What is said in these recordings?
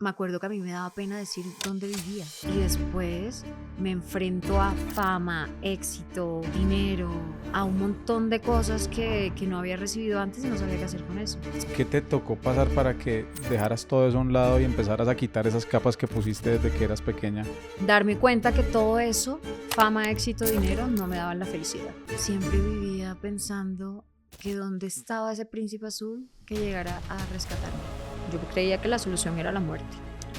Me acuerdo que a mí me daba pena decir dónde vivía. Y después me enfrento a fama, éxito, dinero, a un montón de cosas que no había recibido antes y no sabía qué hacer con eso. ¿Qué te tocó pasar para que dejaras todo eso a un lado y empezaras a quitar esas capas que pusiste desde que eras pequeña? Darme cuenta que todo eso, fama, éxito, dinero, no me daban la felicidad. Siempre vivía pensando que dónde estaba ese príncipe azul que llegara a rescatarme. Yo creía que la solución era la muerte.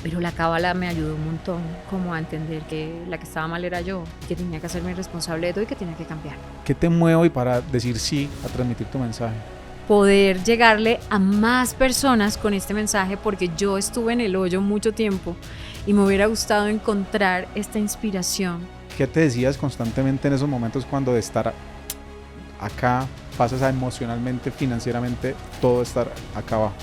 Pero la cábala me ayudó un montón como a entender que la que estaba mal era yo, que tenía que hacerme responsable de todo y que tenía que cambiar. ¿Qué te mueve hoy para decir sí a transmitir tu mensaje? Poder llegarle a más personas con este mensaje, porque yo estuve en el hoyo mucho tiempo y me hubiera gustado encontrar esta inspiración. ¿Qué te decías constantemente en esos momentos cuando de estar acá pasas a emocionalmente, financieramente, todo estar acá abajo?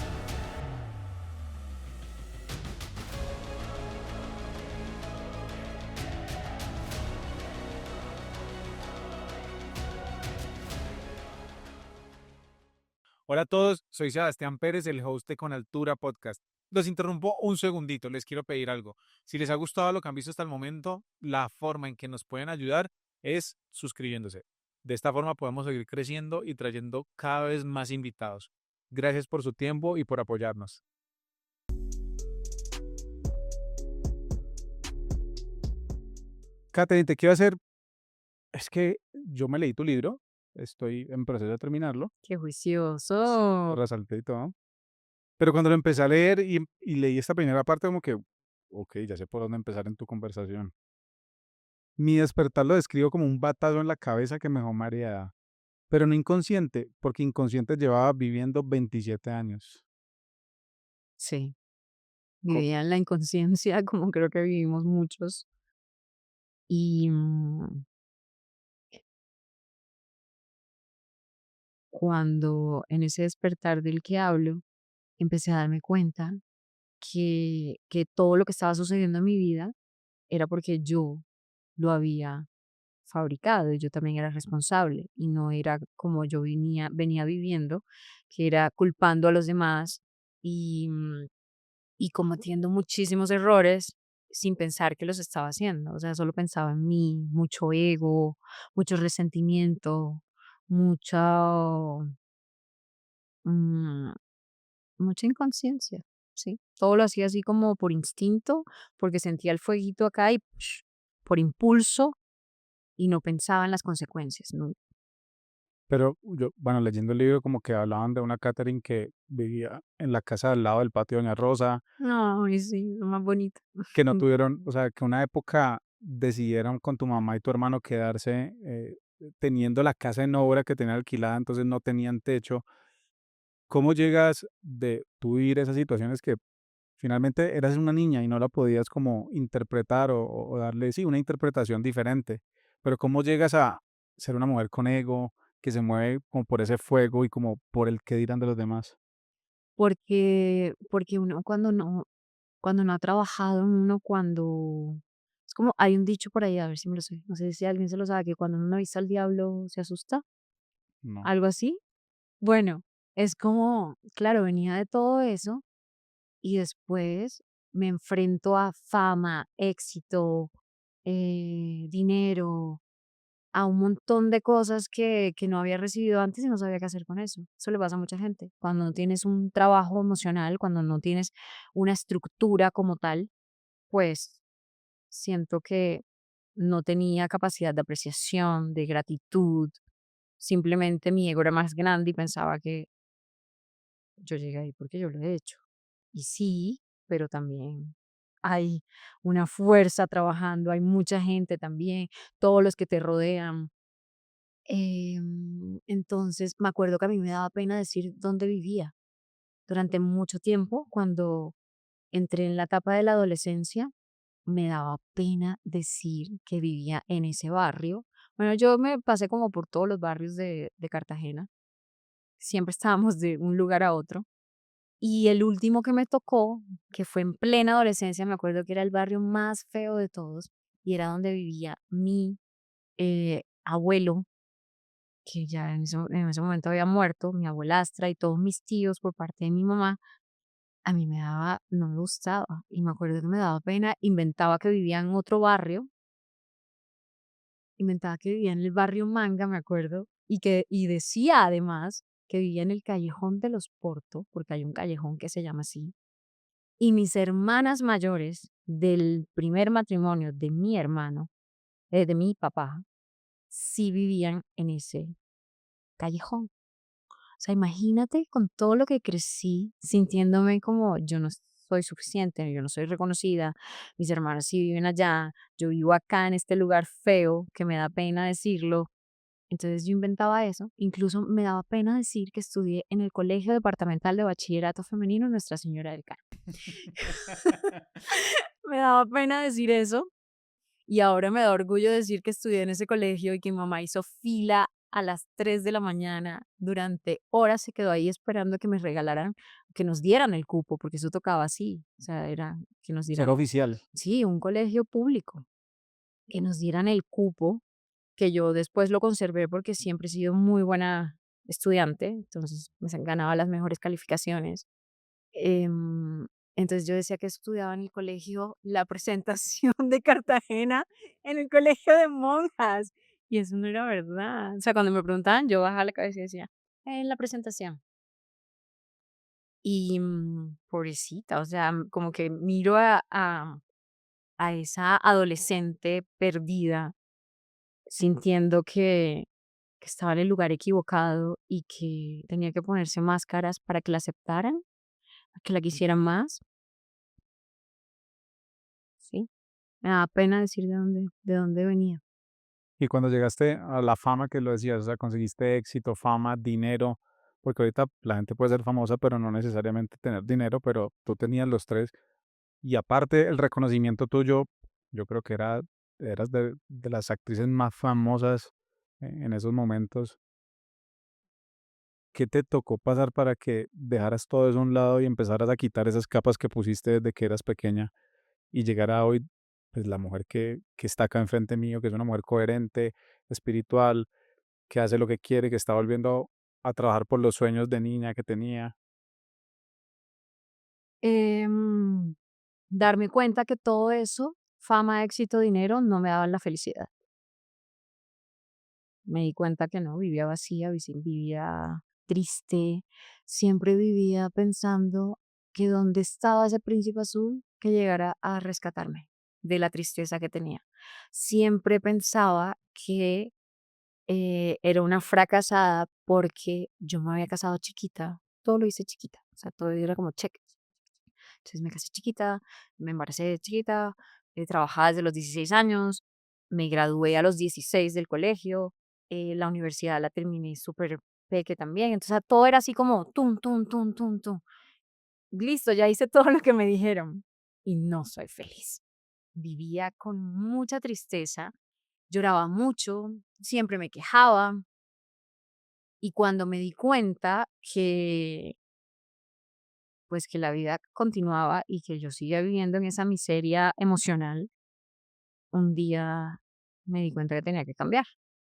Hola a todos, soy Sebastián Pérez, el host de Con Altura Podcast. Los interrumpo un segundito, les quiero pedir algo. Si les ha gustado lo que han visto hasta el momento, la forma en que nos pueden ayudar es suscribiéndose. De esta forma podemos seguir creciendo y trayendo cada vez más invitados. Gracias por su tiempo y por apoyarnos. Katherine, te quiero hacer, es que yo me leí tu libro, estoy en proceso de terminarlo, ¡Qué juicioso! resalté y todo. Pero cuando lo empecé a leer y leí esta primera parte, como que, ok, ya sé por dónde empezar en tu conversación. Mi despertar lo describo como un batazo en la cabeza que me dejó mareada, pero no inconsciente, porque inconsciente llevaba viviendo 27 años. Sí, Co- vivía en la inconsciencia como creo que vivimos muchos. Y cuando en ese despertar del que hablo, empecé a darme cuenta que todo lo que estaba sucediendo en mi vida era porque yo lo había fabricado y yo también era responsable y no era como yo venía viviendo, que era culpando a los demás y, y cometiendo muchísimos errores sin pensar que los estaba haciendo. O sea, solo pensaba en mí, mucho ego, mucho resentimiento, mucha, mm, mucha inconsciencia, ¿sí? Todo lo hacía así como por instinto, porque sentía el fueguito acá y por impulso y no pensaba en las consecuencias, ¿no? Pero yo, bueno, leyendo el libro como que hablaban de una Catherine que vivía en la casa al lado del patio de Doña Rosa, Ay, sí, lo más bonito. que no tuvieron, o sea, que una época decidieron con tu mamá y tu hermano quedarse teniendo la casa en obra que tenían alquilada, entonces no tenían techo. ¿Cómo llegas de tú vivir esas situaciones que finalmente eras una niña y no la podías como interpretar o darle, sí, una interpretación diferente? Pero ¿cómo llegas a ser una mujer con ego, que se mueve como por ese fuego y como por el qué dirán de los demás? Porque uno cuando no ha trabajado, uno cuando es como hay un dicho por ahí, a ver si me lo sé, no sé si alguien se lo sabe, que cuando uno no ha visto al diablo se asusta, No. algo así. Bueno, es como, claro, venía de todo eso y después me enfrento a fama, éxito, dinero, a un montón de cosas que no había recibido antes y no sabía qué hacer con eso. Eso le pasa a mucha gente. Cuando no tienes un trabajo emocional, cuando no tienes una estructura como tal, pues siento que no tenía capacidad de apreciación, de gratitud. Simplemente mi ego era más grande y pensaba que yo llegué ahí porque yo lo he hecho. Y sí, pero también hay una fuerza trabajando, hay mucha gente también, todos los que te rodean. Entonces, me acuerdo que a mí me daba pena decir dónde vivía. Durante mucho tiempo, cuando entré en la etapa de la adolescencia, me daba pena decir que vivía en ese barrio. Bueno, yo me pasé como por todos los barrios de Cartagena. Siempre estábamos de un lugar a otro. Y el último que me tocó, que fue en plena adolescencia, me acuerdo que era el barrio más feo de todos y era donde vivía mi abuelo, que ya en ese momento había muerto, mi abuelastra y todos mis tíos por parte de mi mamá. a mí no me gustaba, y me acuerdo que me daba pena, inventaba que vivía en otro barrio, inventaba que vivía en el barrio Manga, me acuerdo, y decía además que vivía en el Callejón de los Porto, porque hay un callejón que se llama así, y mis hermanas mayores del primer matrimonio de mi hermano, de mi papá, sí vivían en ese callejón. O sea, imagínate con todo lo que crecí sintiéndome como yo no soy suficiente, yo no soy reconocida, mis hermanos sí viven allá, yo vivo acá en este lugar feo que me da pena decirlo. Entonces yo inventaba eso, incluso me daba pena decir que estudié en el Colegio Departamental de Bachillerato Femenino Nuestra Señora del Carmen. Me daba pena decir eso. Y ahora me da orgullo decir que estudié en ese colegio y que mi mamá hizo fila a las 3 de la mañana. Durante horas se quedó ahí esperando que me regalaran, que nos dieran el cupo, porque eso tocaba así. O sea, era que nos Ser dieran, oficial. sí, un colegio público, que nos dieran el cupo, que yo después lo conservé porque siempre he sido muy buena estudiante, entonces ganaba las mejores calificaciones. Em, entonces yo decía que estudiaba en el colegio La Presentación de Cartagena, en el colegio de monjas, y eso no era verdad. O sea, cuando me preguntaban, yo bajaba la cabeza y decía: En La Presentación". Y, pobrecita, o sea, como que miro a esa adolescente perdida, sintiendo que estaba en el lugar equivocado y que tenía que ponerse máscaras para que la aceptaran, para que la quisieran más, ¿sí? Me da pena decir de dónde venía. Y cuando llegaste a la fama que lo decías, o sea, conseguiste éxito, fama, dinero, porque ahorita la gente puede ser famosa, pero no necesariamente tener dinero, pero tú tenías los tres. Y aparte, el reconocimiento tuyo, yo creo que eras de las actrices más famosas en esos momentos. ¿Qué te tocó pasar para que dejaras todo eso a un lado y empezaras a quitar esas capas que pusiste desde que eras pequeña y llegar a hoy, pues la mujer que está acá enfrente mío, que es una mujer coherente, espiritual, que hace lo que quiere, que está volviendo a trabajar por los sueños de niña que tenía? Em, Darme cuenta que todo eso, fama, éxito, dinero, no me daban la felicidad. Me di cuenta que no, vivía vacía, vivía triste, siempre vivía pensando que dónde estaba ese príncipe azul que llegara a rescatarme de la tristeza que tenía. Siempre pensaba que era una fracasada porque yo me había casado chiquita, todo lo hice chiquita, o sea, todo era como check. Entonces me casé chiquita, me embaracé de chiquita, trabajaba desde los 16 años, me gradué a los 16 del colegio, la universidad la terminé súper peque también, entonces todo era así como tum, tum, tum, tum, tum. Listo, ya hice todo lo que me dijeron y no soy feliz. Vivía con mucha tristeza, lloraba mucho, siempre me quejaba y cuando me di cuenta que pues que la vida continuaba y que yo seguía viviendo en esa miseria emocional, un día me di cuenta que tenía que cambiar.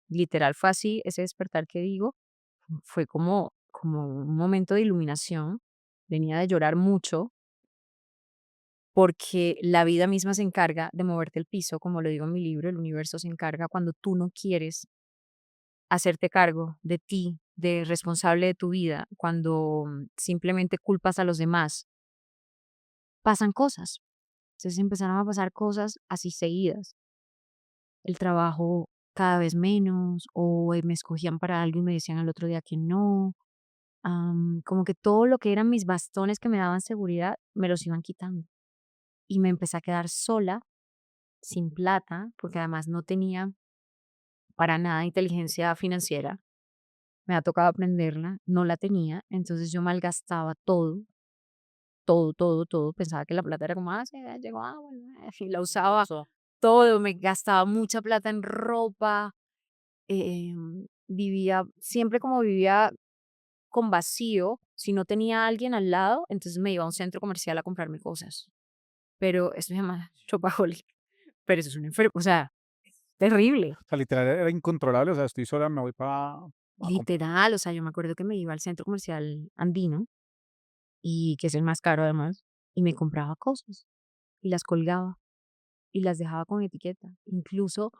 Literal fue así, ese despertar que digo, fue como un momento de iluminación. Venía de llorar mucho porque la vida misma se encarga de moverte el piso, como lo digo en mi libro, el universo se encarga cuando tú no quieres hacerte cargo de ti, de responsable de tu vida, cuando simplemente culpas a los demás, pasan cosas. Entonces empezaron a pasar cosas así seguidas. El trabajo cada vez menos, o me escogían para algo y me decían al otro día que no. Como que todo lo que eran mis bastones que me daban seguridad, me los iban quitando. Y me empecé a quedar sola, sin plata, porque además no tenía para nada inteligencia financiera. Me ha tocado aprenderla, no la tenía, entonces yo malgastaba todo, todo, todo, todo. Pensaba que la plata era como, sí, llegó, bueno, y la usaba todo, me gastaba mucha plata en ropa, vivía, siempre como vivía con vacío, si no tenía a alguien al lado, entonces me iba a un centro comercial a comprarme cosas. Pero eso se llama shopaholic, pero eso es una enfermedad, o sea, terrible. O sea, literal era incontrolable, o sea, estoy sola, me voy para a comprar. Literal, o sea, yo me acuerdo que me iba al centro comercial andino y que es el más caro además, y me compraba cosas y las colgaba y las dejaba con etiqueta. Incluso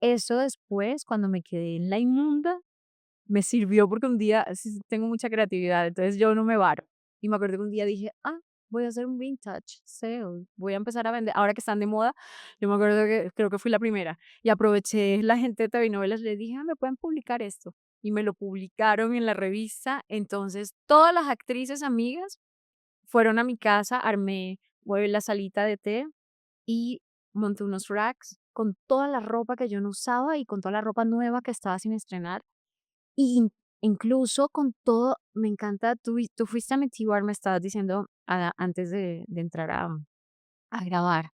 eso después, cuando me quedé en la inmunda, me sirvió porque un día sí tengo mucha creatividad, entonces yo no me varo. Y me acuerdo que un día dije: "Ah, voy a hacer un vintage sale, voy a empezar a vender", ahora que están de moda, yo me acuerdo que creo que fui la primera, y aproveché la gente de TV y Novelas, les dije: "Ah, ¿me pueden publicar esto?". Y me lo publicaron en la revista, entonces todas las actrices amigas fueron a mi casa, armé, la salita de té y monté unos racks con toda la ropa que yo no usaba y con toda la ropa nueva que estaba sin estrenar. Y incluso con todo, me encanta, tú fuiste a Metí Bar, me estabas diciendo antes de entrar a grabar.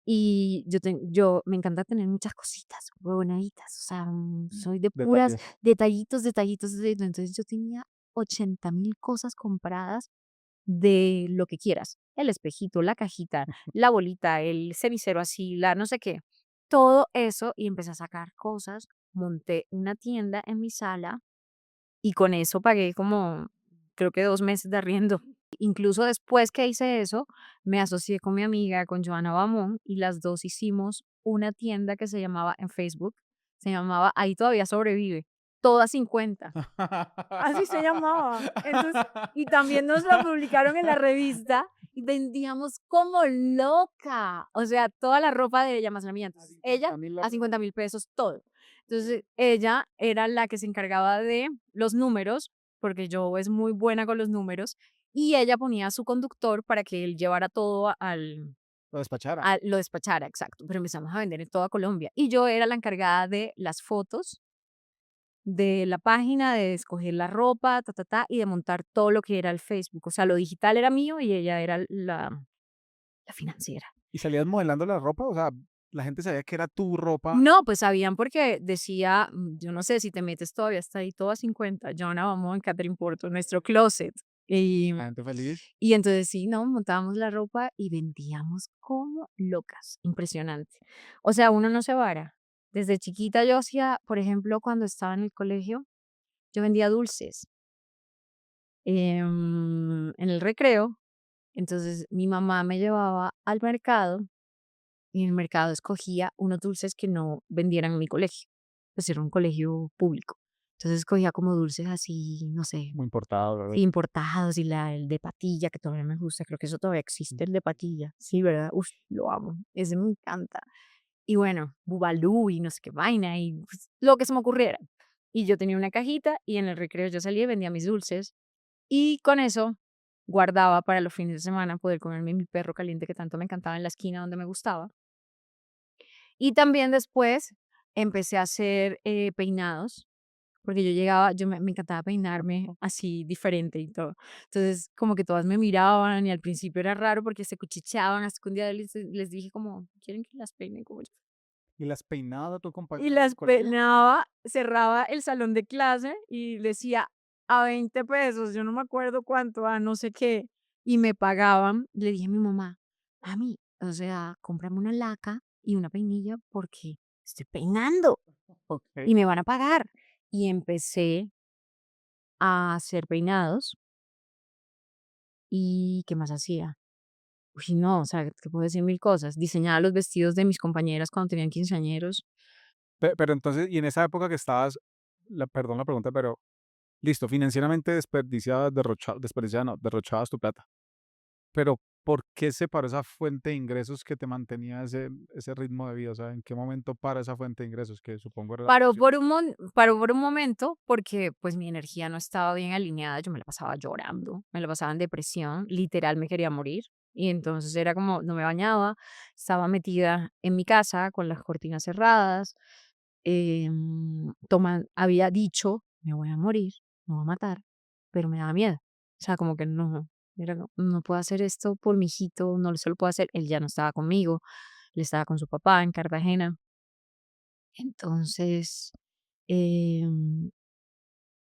Y yo me encanta tener muchas cositas huevonaditas, o sea, soy de puras Detalles. detallitos, detallitos, detallitos. Entonces yo tenía 80.000 cosas compradas de lo que quieras. El espejito, la cajita, la bolita, el cenicero así, la no sé qué. Todo eso y empecé a sacar cosas. Monté una tienda en mi sala y con eso pagué como, creo que 2 meses de arriendo. Incluso después que hice eso, me asocié con mi amiga, con Joana Bamón, y las 2 hicimos una tienda que se llamaba en Facebook, se llamaba Ahí todavía sobrevive, toda 50. Así se llamaba. Entonces, y también nos la publicaron en la revista y vendíamos como loca. O sea, toda la ropa de ella más la mía. A Entonces, ella 50.000 la a ropa. 50.000 pesos todo. Entonces, ella era la que se encargaba de los números, porque yo es muy buena con los números, y ella ponía a su conductor para que él llevara todo Lo despachara. lo despachara, exacto. Pero empezamos a vender en toda Colombia. Y yo era la encargada de las fotos de la página, de escoger la ropa, ta, ta, ta, y de montar todo lo que era el Facebook. O sea, lo digital era mío y ella era la financiera. ¿Y salías modelando la ropa? O sea, la gente sabía que era tu ropa. No, pues sabían porque decía, yo no sé si te metes todavía, está ahí todo a 50, Joana Bamón, Catherine Porto, nuestro closet. Y, La gente feliz. y entonces sí, no, montábamos la ropa y vendíamos como locas, impresionante. O sea, uno no se vara. Desde chiquita yo hacía, por ejemplo, cuando estaba en el colegio, yo vendía dulces en el recreo. Entonces, mi mamá me llevaba al mercado y en el mercado escogía unos dulces que no vendieran en mi colegio, pues era un colegio público. Entonces, escogía como dulces así, no sé, Muy importado, bebé. sí, importados y el de patilla, que todavía me gusta, creo que eso todavía existe, el de patilla. Sí, ¿verdad? Uf, lo amo, ese me encanta. Y bueno, Bubalú y no sé qué vaina y, pues, lo que se me ocurriera. Y yo tenía una cajita y en el recreo yo salía y vendía mis dulces y con eso guardaba para los fines de semana poder comerme mi perro caliente que tanto me encantaba en la esquina donde me gustaba. Y también después empecé a hacer, peinados, porque yo llegaba, me encantaba peinarme así diferente y todo. Entonces, como que todas me miraban y al principio era raro porque se cuchicheaban, hasta que un día les dije como: "¿Quieren que las peine como yo?". ¿Y las peinaba tu Y compañera las del colegio? peinaba, cerraba el salón de clase y decía a 20 pesos, yo no me acuerdo cuánto, a no sé qué, y me pagaban. Le dije a mi mamá, mami, o sea, cómprame una laca y una peinilla porque estoy peinando Okey. y me van a pagar. Y empecé a hacer peinados y ¿qué más hacía? Uy, no, o sea, te puedo decir mil cosas. Diseñaba los vestidos de mis compañeras cuando tenían quinceañeros. Pero entonces, y en esa época que estabas, perdón la pregunta, pero listo, financieramente desperdiciaba no, derrochabas tu plata. Pero, ¿por qué se paró esa fuente de ingresos que te mantenía ese ritmo de vida? O sea, ¿en qué momento para esa fuente de ingresos? Que supongo era la actuación. Paró por un momento porque, pues, mi energía no estaba bien alineada, yo me la pasaba llorando, me la pasaba en depresión, literal me quería morir, y entonces era como, no me bañaba, estaba metida en mi casa con las cortinas cerradas, había dicho: "Me voy a morir, me voy a matar", pero me daba miedo, o sea, como que no, era como, no puedo hacer esto por mi hijito, no se lo puedo hacer, él ya no estaba conmigo, él estaba con su papá en Cartagena. Entonces, em,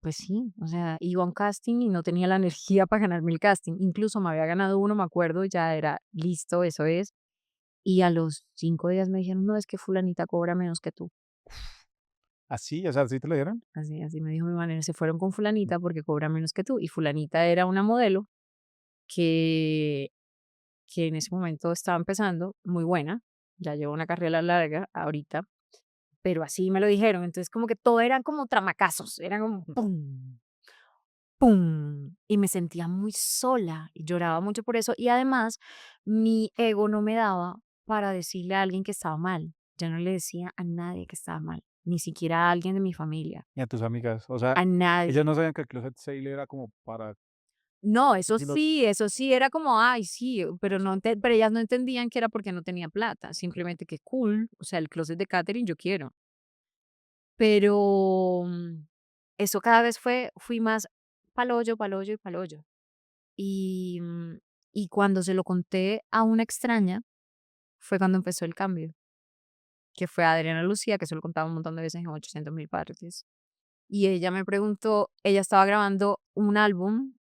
pues sí, o sea, iba a un casting y no tenía la energía para ganarme el casting. Incluso me había ganado uno, me acuerdo, ya era listo, eso es. Y a los 5 días me dijeron, no, es que fulanita cobra menos que tú. ¿Así? O sea, ¿sí te lo dieron? Así me dijo mi manera, se fueron con fulanita porque cobra menos que tú. Y fulanita era una modelo que, que en ese momento estaba empezando, muy buena, ya llevo una carrera larga ahorita, pero así me lo dijeron. Entonces, como que todo eran como tramacazos, eran como pum, pum, y me sentía muy sola y lloraba mucho por eso. Y además, mi ego no me daba para decirle a alguien que estaba mal. Yo no le decía a nadie que estaba mal, ni siquiera a alguien de mi familia, Y a tus amigas, o sea, a ellas nadie. no sabían que el closet sale era como para No, si no eso sí, era como, ay, sí, pero no pero ellas no entendían que era porque no tenía plata, simplemente que cool, o sea, el closet de catering yo quiero. Pero, eso cada vez fui más palollo, palollo y palollo. Y, y cuando se lo conté a una extraña, fue cuando empezó el cambio, que fue a Adriana Lucía, que se lo contaba un montón de veces en 800.000 partes. Y ella me preguntó, ella estaba grabando un álbum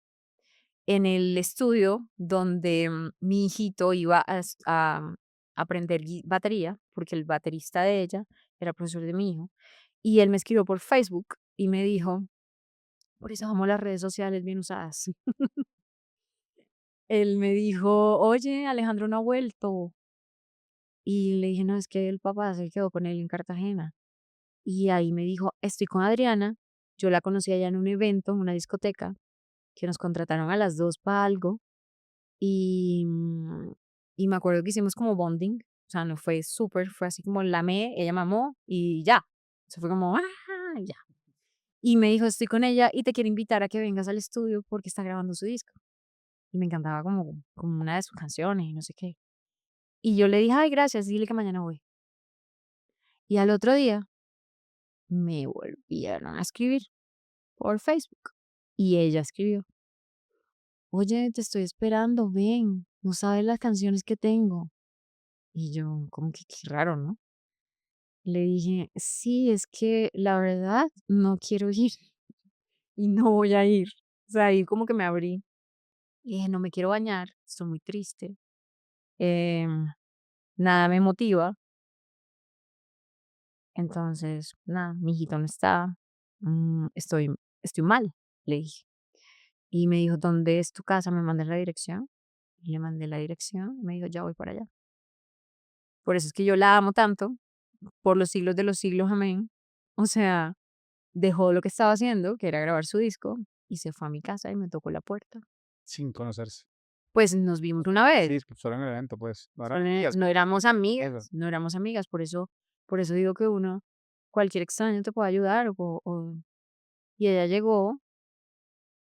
en el estudio donde mi hijito iba a aprender batería, porque el baterista de ella era profesor de mi hijo. Y él me escribió por Facebook y me dijo, por eso amo las redes sociales bien usadas. Él me dijo, oye, Alejandro no ha vuelto. Y le dije, no, es que el papá se quedó con él en Cartagena. Y ahí me dijo, estoy con Adriana. Yo la conocí allá en un evento, en una discoteca, que nos contrataron a las dos para algo. Y, y me acuerdo que hicimos como bonding. O sea, no fue súper, fue así como la amé, ella mamó y ya. Se fue como, ya. Y me dijo, estoy con ella y te quiero invitar a que vengas al estudio porque está grabando su disco. Y me encantaba como una de sus canciones y no sé qué. Y yo le dije, ay, gracias, dile que mañana voy. Y al otro día me volvieron a escribir por Facebook. Y ella escribió, oye, te estoy esperando, ven, no sabes las canciones que tengo. Y yo, como que qué raro, ¿no? Le dije, sí, es que la verdad no quiero ir y no voy a ir. O sea, ahí como que me abrí. Y dije, no me quiero bañar, estoy muy triste. em, nada me motiva. Entonces, nada, mi hijito no está. Estoy mal, le dije. Y me dijo, ¿dónde es tu casa? Me mandé la dirección. Y le mandé la dirección. Y me dijo, ya voy para allá. Por eso es que yo la amo tanto, por los siglos de los siglos, amén. O sea, dejó lo que estaba haciendo, que era grabar su disco, y se fue a mi casa y me tocó la puerta. sin conocerse. Pues nos vimos una vez, Sí, pues solo en el evento, pues, no eran amigas, no éramos amigas, eso. no éramos amigas, por eso digo que uno, cualquier extraño te puede ayudar. Y ella llegó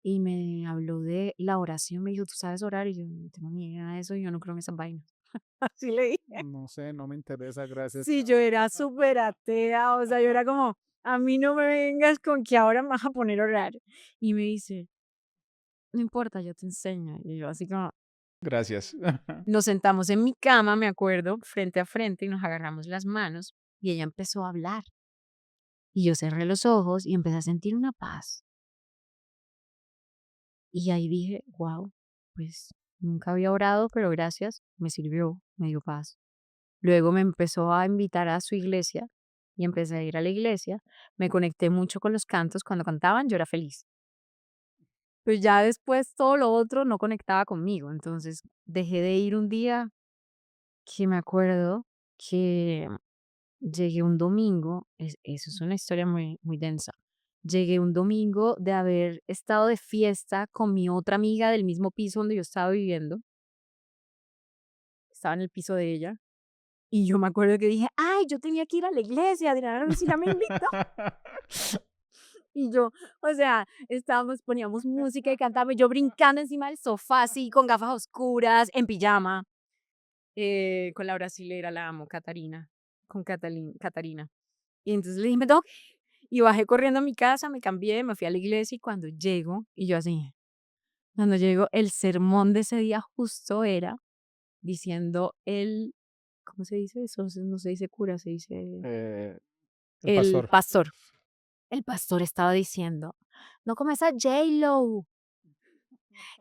y me habló de la oración, me dijo, ¿tú sabes orar? Y yo no tengo ni idea de eso, yo no creo en esas vainas. Así le dije. No sé, no me interesa, gracias, Sí, yo chao. era súper atea, o sea, yo era como, a mí no me vengas con que ahora me vas a poner a orar. Y me dice, no importa, yo te enseño. Y yo así como, Gracias. nos sentamos en mi cama, me acuerdo, frente a frente y nos agarramos las manos y ella empezó a hablar. Y yo cerré los ojos y empecé a sentir una paz. Y ahí dije, wow, pues nunca había orado, pero gracias, me sirvió, me dio paz. Luego me empezó a invitar a su iglesia y empecé a ir a la iglesia. Me conecté mucho con los cantos. Cuando cantaban, yo era feliz. Pues ya después todo lo otro no conectaba conmigo. Entonces dejé de ir un día que me acuerdo que llegué un domingo. Eso es una historia muy, muy densa. Llegué un domingo de haber estado de fiesta con mi otra amiga del mismo piso donde yo estaba viviendo. Estaba en el piso de ella. Y yo me acuerdo que dije, ay, yo tenía que ir a la iglesia, Adriana Lucila me invitó. Y yo, o sea, poníamos música y cantábamos, yo brincando encima del sofá, así, con gafas oscuras, en pijama, con la brasilera, la amo, Catarina, con Catarina. Y entonces le dije, me tengo que ir. Y bajé corriendo a mi casa, me cambié, me fui a la iglesia y cuando llego, y yo así, cuando llego, el sermón de ese día justo era diciendo ¿cómo se dice eso? No se dice cura, se dice Eh, el el pastor. pastor. El pastor estaba diciendo, no como esa J-Lo,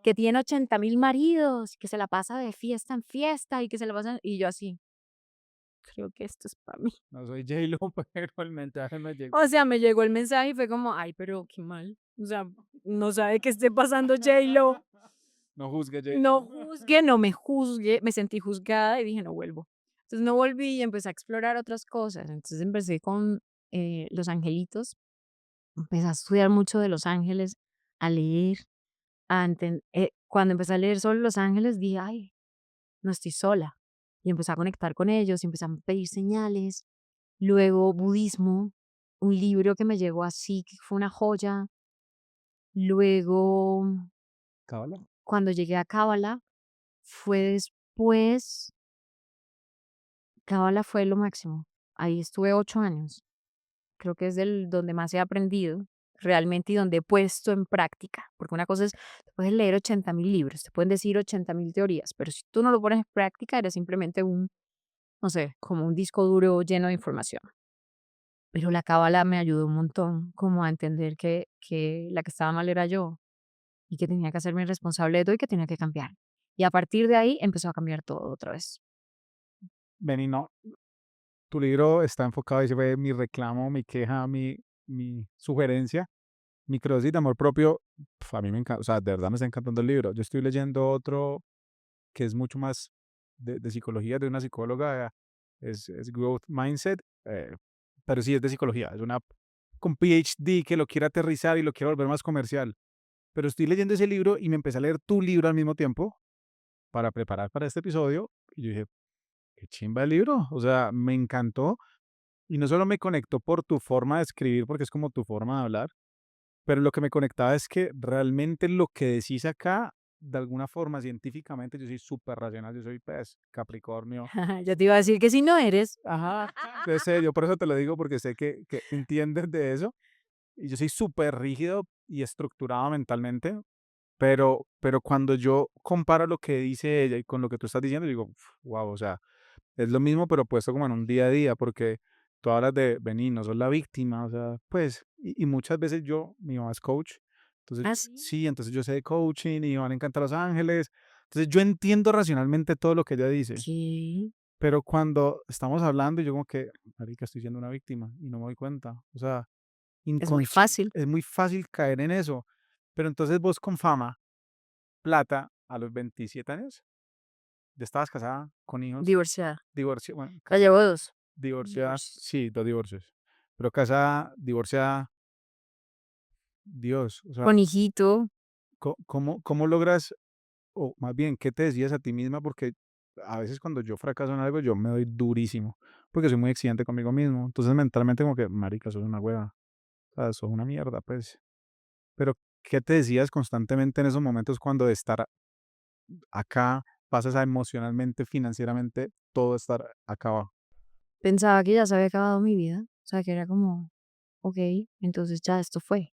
que tiene 80.000 maridos, que se la pasa de fiesta en fiesta y que se la pasa, y yo así, creo que esto es para mí. No soy J-Lo, pero el mensaje me llegó. O sea, me llegó el mensaje y fue como, ay, pero qué mal. O sea, no sabe qué esté pasando J-Lo. No juzgue, no Jason. juzgue, no me juzgue, me sentí juzgada y dije: "No vuelvo". Entonces, no volví y empecé a explorar otras cosas. Entonces, empecé con, los angelitos, empecé a estudiar mucho de los ángeles, a leer, cuando empecé a leer sobre los ángeles, dije: "Ay, no estoy sola". Y empecé a conectar con ellos, y empecé a pedir señales. Luego, budismo, un libro que me llegó así, que fue una joya. Luego, Cábala. cuando llegué a Cábala, fue después, Cábala fue lo máximo. Ahí estuve 8 años. Creo que es donde más he aprendido realmente y donde he puesto en práctica. Porque una cosa es, te puedes leer 80.000 libros, te pueden decir 80.000 teorías, pero si tú no lo pones en práctica, eres simplemente un, no sé, como un disco duro lleno de información. Pero la cábala me ayudó un montón como a entender que la que estaba mal era yo y que tenía que hacerme responsable de todo y que tenía que cambiar. Y a partir de ahí empezó a cambiar todo otra vez. Benny, no, tu libro está enfocado, y se fue mi reclamo, mi queja, mi sugerencia, mi crosis de amor propio. A mí me encanta, o sea, de verdad me está encantando el libro. Yo estoy leyendo otro que es mucho más de psicología, de una psicóloga, es Growth Mindset, pero sí es de psicología, es una con PhD que lo quiere aterrizar y lo quiere volver más comercial. Pero estoy leyendo ese libro y me empecé a leer tu libro al mismo tiempo para preparar para este episodio y yo dije, qué chimba el libro, o sea, me encantó y no solo me conectó por tu forma de escribir, porque es como tu forma de hablar, pero lo que me conectaba es que realmente lo que decís acá, de alguna forma, científicamente, yo soy súper racional, yo soy pues Capricornio. Ya te iba a decir que si no eres. Ajá, en serio, por eso te lo digo, porque sé que entiendes de eso. Y yo soy súper rígido y estructurado mentalmente, pero cuando yo comparo lo que dice ella y con lo que tú estás diciendo, digo, wow, o sea, es lo mismo, pero puesto como en un día a día, porque tú hablas de, vení, no sos la víctima, o sea, pues, y muchas veces mi mamá es coach, entonces, ¿Ah, sí? sí, entonces yo sé de coaching y van a encantar Los Ángeles, entonces yo entiendo racionalmente todo lo que ella dice, ¿Qué? pero cuando estamos hablando, yo como que, marica, estoy siendo una víctima y no me doy cuenta, o sea, Es muy fácil. es muy fácil caer en eso, pero entonces vos con fama, plata, a los 27 años, ya estabas casada, con hijos, Divorciada. divorcio, bueno, Ya llevo 2 divorciada, divorcios. sí, 2 divorcios. Pero casada, divorciada, Dios, o sea, Con hijito. ¿cómo logras, o más bien, qué te decías a ti misma? Porque a veces cuando yo fracaso en algo, yo me doy durísimo, porque soy muy exigente conmigo mismo. Entonces mentalmente como que, marica, sos una hueva, o sea, sos una mierda, pues. Pero, ¿qué te decías constantemente en esos momentos cuando de estar acá pasas a emocionalmente, financieramente, todo estar acá abajo? Pensaba que ya se había acabado mi vida. O sea, que era como, okey, entonces ya esto fue.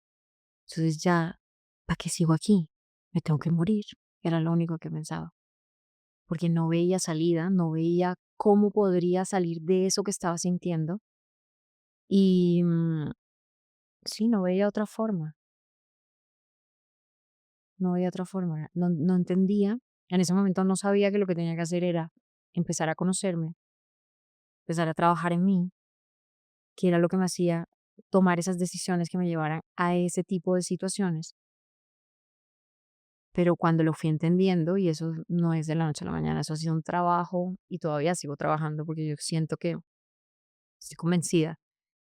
Entonces ya, ¿para qué sigo aquí? Me tengo que morir. Era lo único que pensaba. Porque no veía salida, no veía cómo podría salir de eso que estaba sintiendo. Y, sí, no veía otra forma, no veía otra forma, no entendía. En ese momento no sabía que lo que tenía que hacer era empezar a conocerme, empezar a trabajar en mí, que era lo que me hacía tomar esas decisiones que me llevaran a ese tipo de situaciones. Pero cuando lo fui entendiendo, y eso no es de la noche a la mañana, eso ha sido un trabajo y todavía sigo trabajando porque yo siento que estoy convencida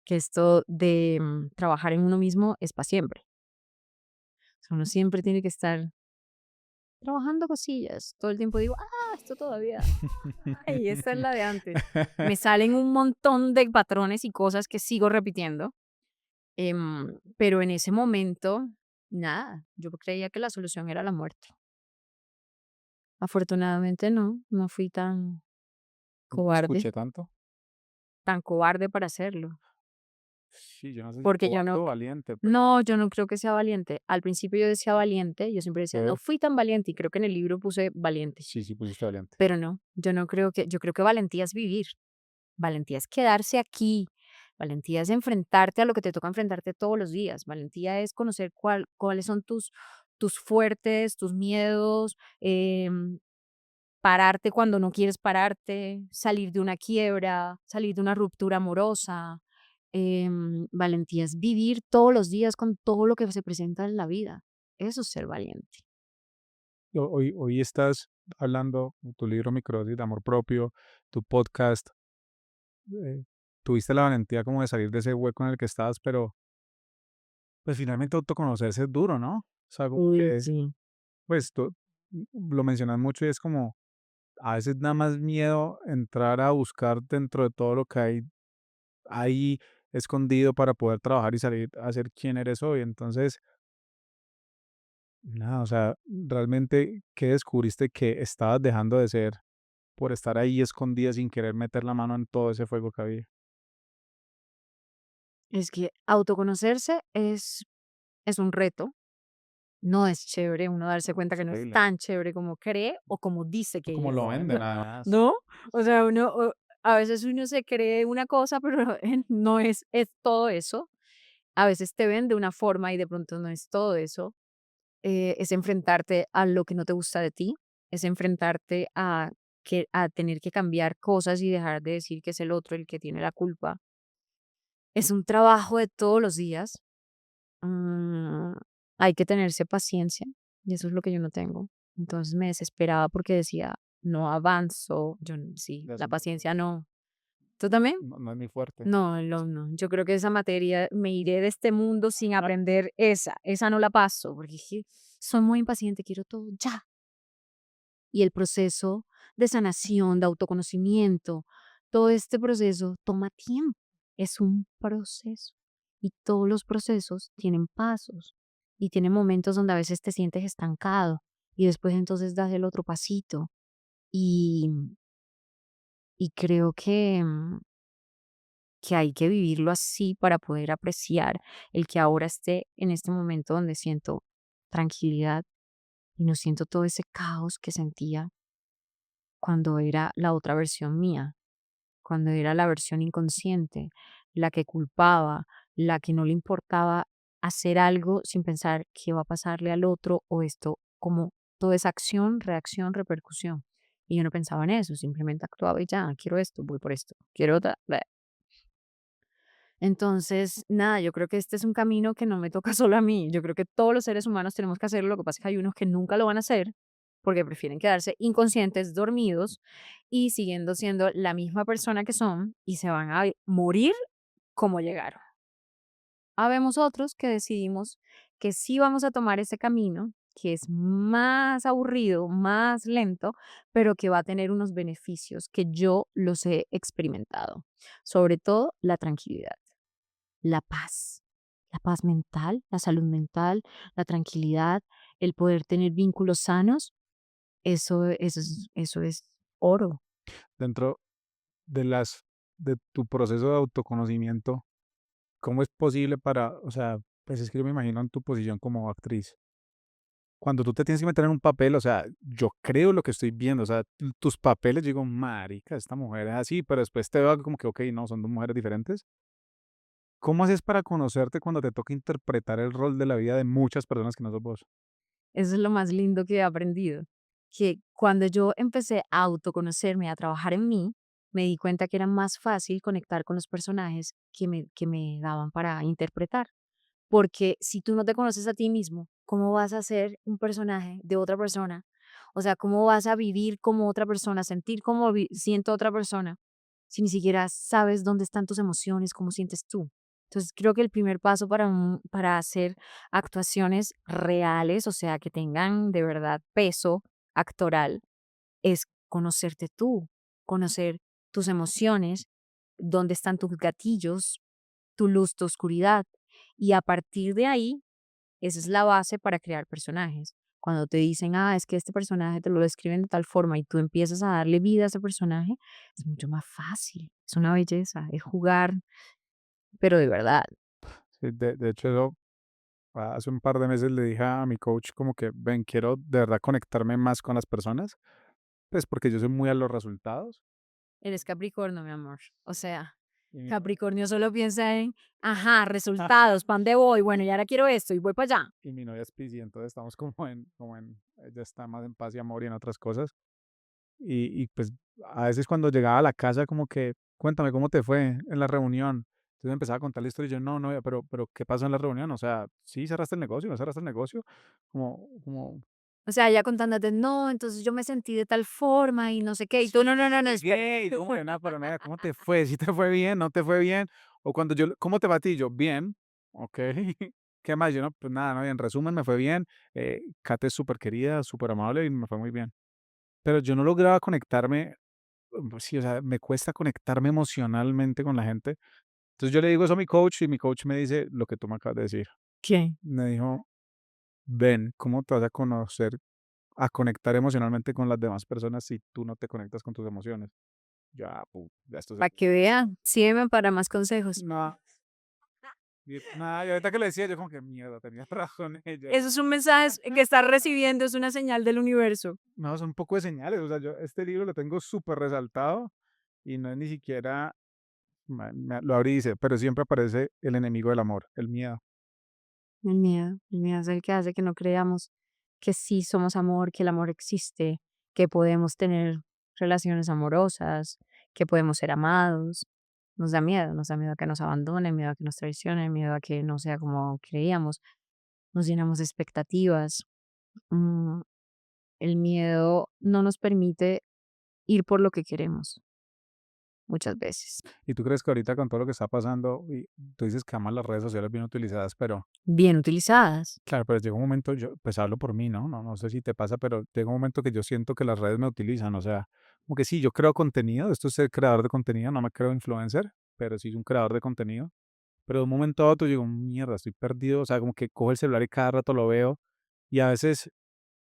que esto de trabajar en uno mismo es para siempre. O sea, uno siempre tiene que estar trabajando cosillas. Todo el tiempo digo, esto todavía, ay, esta es la de antes. Me salen un montón de patrones y cosas que sigo repitiendo, pero en ese momento, nada, yo creía que la solución era la muerte. Afortunadamente no fui No te cobarde, escuché tanto. tan cobarde para hacerlo, Sí, yo no sé si porque yo cobarde no, o valiente, pero no, yo no creo que sea valiente. Al principio yo decía valiente, yo siempre decía, no ¿qué? fui tan valiente, y creo que en el libro puse valiente, Sí, sí pusiste valiente. pero no, yo creo que valentía es vivir, valentía es quedarse aquí, valentía es enfrentarte a lo que te toca enfrentarte todos los días, valentía es conocer cuáles son tus fuertes, tus miedos, pararte cuando no quieres pararte, salir de una quiebra, salir de una ruptura amorosa. Valentía es vivir todos los días con todo lo que se presenta en la vida. Eso es ser valiente. hoy estás hablando, tu libro Microdosis de amor propio, tu podcast, eh, tuviste la valentía como de salir de ese hueco en el que estabas, pero pues finalmente autoconocerse es duro, ¿no? Es algo Uy, que, sí. pues tú lo mencionas mucho y es como a veces da más miedo entrar a buscar dentro de todo lo que hay ahí escondido para poder trabajar y salir a ser quien eres hoy. Entonces, nada, o sea, realmente, ¿qué descubriste que estabas dejando de ser por estar ahí escondida sin querer meter la mano en todo ese fuego que había? Es que autoconocerse es un reto. No es chévere uno darse cuenta Es que no es horrible. tan chévere como cree o como dice O que como es, lo venden, además. ¿no? O sea, a veces uno se cree una cosa, pero no es todo eso. A veces te ven de una forma y de pronto no es todo eso. Es enfrentarte a lo que no te gusta de ti, es enfrentarte a tener que cambiar cosas y dejar de decir que es el otro el que tiene la culpa. Es un trabajo de todos los días. Mm, Hay que tenerse paciencia y eso es lo que yo no tengo. Entonces me desesperaba porque decía, no avanzo, sí, Ya la eso no, paciencia no. ¿Tú también? no es mi fuerte. No, no. Yo creo que esa materia me iré de este mundo sin aprender esa no la paso, porque es que soy muy impaciente, quiero todo ya. Y el proceso de sanación, de autoconocimiento, todo este proceso toma tiempo, es un proceso. Y todos los procesos tienen pasos y tienen momentos donde a veces te sientes estancado y después entonces das el otro pasito. Y, y creo que hay que vivirlo así para poder apreciar el que ahora esté en este momento donde siento tranquilidad y no siento todo ese caos que sentía cuando era la otra versión mía, cuando era la versión inconsciente, la que culpaba, la que no le importaba hacer algo sin pensar qué va a pasarle al otro o esto, como toda esa acción, reacción, repercusión. Y yo no pensaba en eso, simplemente actuaba y ya, quiero esto, voy por esto, quiero otra. Entonces, nada, yo creo que este es un camino que no me toca solo a mí. Yo creo que todos los seres humanos tenemos que hacerlo. Lo que pasa es que hay unos que nunca lo van a hacer porque prefieren quedarse inconscientes, dormidos y siguiendo siendo la misma persona que son y se van a morir como llegaron. Habemos otros que decidimos que sí vamos a tomar ese camino, que es más aburrido, más lento, pero que va a tener unos beneficios que yo los he experimentado. Sobre todo la tranquilidad, la paz mental, la salud mental, la tranquilidad, el poder tener vínculos sanos, eso es oro. Dentro de de tu proceso de autoconocimiento, ¿cómo es posible para, o sea, pues es que yo me imagino en tu posición como actriz, cuando tú te tienes que meter en un papel, o sea, yo creo lo que estoy viendo, o sea, tus papeles, digo, marica, esta mujer es así, pero después te veo como que, ok, no, son dos mujeres diferentes. ¿Cómo haces para conocerte cuando te toca interpretar el rol de la vida de muchas personas que no sos vos? Eso es lo más lindo que he aprendido, que cuando yo empecé a autoconocerme, a trabajar en mí, me di cuenta que era más fácil conectar con los personajes que me daban para interpretar. Porque si tú no te conoces a ti mismo, ¿cómo vas a ser un personaje de otra persona? O sea, ¿cómo vas a vivir como otra persona, sentir como siento otra persona, si ni siquiera sabes dónde están tus emociones, cómo sientes tú? Entonces, creo que el primer paso para hacer actuaciones reales, o sea, que tengan de verdad peso actoral, es conocerte tú, conocer tus emociones, dónde están tus gatillos, tu luz, tu oscuridad. Y a partir de ahí, esa es la base para crear personajes. Cuando te dicen, es que este personaje te lo describen de tal forma y tú empiezas a darle vida a ese personaje, es mucho más fácil. Es una belleza, es jugar, pero de verdad. Sí, de hecho, eso, hace un par de meses le dije a mi coach como que, ven, quiero de verdad conectarme más con las personas, pues porque yo soy muy a los resultados. Eres Capricornio, mi amor. O sea, Y mi novia, Capricornio solo piensa en, ajá, resultados, ¿para dónde voy? Bueno, y ahora quiero esto y voy para allá. y mi novia es Piscis, entonces estamos ella está más en paz y amor y en otras cosas. Y pues a veces cuando llegaba a la casa como que, cuéntame cómo te fue en la reunión. Entonces empezaba a contar la historia y yo, no, no, pero ¿qué pasó en la reunión? O sea, ¿sí cerraste el negocio? ¿No cerraste el negocio? Como O sea, ella contándote, no, entonces yo me sentí de tal forma y no sé qué, y tú, no, no, no, no, espera. Llegué y no, de una para nada, ¿cómo te fue? ¿Sí te fue bien? ¿No te fue bien? O cuando yo, ¿cómo te va a ti? Yo, bien, ok. ¿Qué más? Yo no, pues nada, no, en resumen me fue bien. Kate es súper querida, súper amable y me fue muy bien. Pero yo no lograba conectarme, sí, o sea, me cuesta conectarme emocionalmente con la gente. Entonces yo le digo eso a mi coach y mi coach me dice lo que tú me acabas de decir. ¿Qué? Me dijo, ven, ¿cómo te vas a conocer, a conectar emocionalmente con las demás personas si tú no te conectas con tus emociones? Ya, ya esto se... Para que vean, sígueme para más consejos. No, nada, y ahorita que le decía, yo como que mierda, tenía razón ella. Eso es un mensaje que estás recibiendo, es una señal del universo. No, son un poco de señales, o sea, yo este libro lo tengo súper resaltado y no es ni siquiera, lo abrí y dice, pero siempre aparece el enemigo del amor, el miedo. El miedo es el que hace que no creamos que sí somos amor, que el amor existe, que podemos tener relaciones amorosas, que podemos ser amados. Nos da miedo a que nos abandonen, miedo a que nos traicionen, miedo a que no sea como creíamos, nos llenamos de expectativas. Mm, el miedo no nos permite ir por lo que queremos muchas veces. ¿Y tú crees que ahorita con todo lo que está pasando, y tú dices que amas las redes sociales bien utilizadas, pero Bien utilizadas. claro, pero llega un momento, yo pues hablo por mí, ¿no? No sé si te pasa, pero llega un momento que yo siento que las redes me utilizan, o sea, como que sí, yo creo contenido, esto es ser creador de contenido, no me creo influencer, pero sí un creador de contenido, pero de un momento a otro digo, mierda, estoy perdido, o sea, como que cojo el celular y cada rato lo veo, y a veces,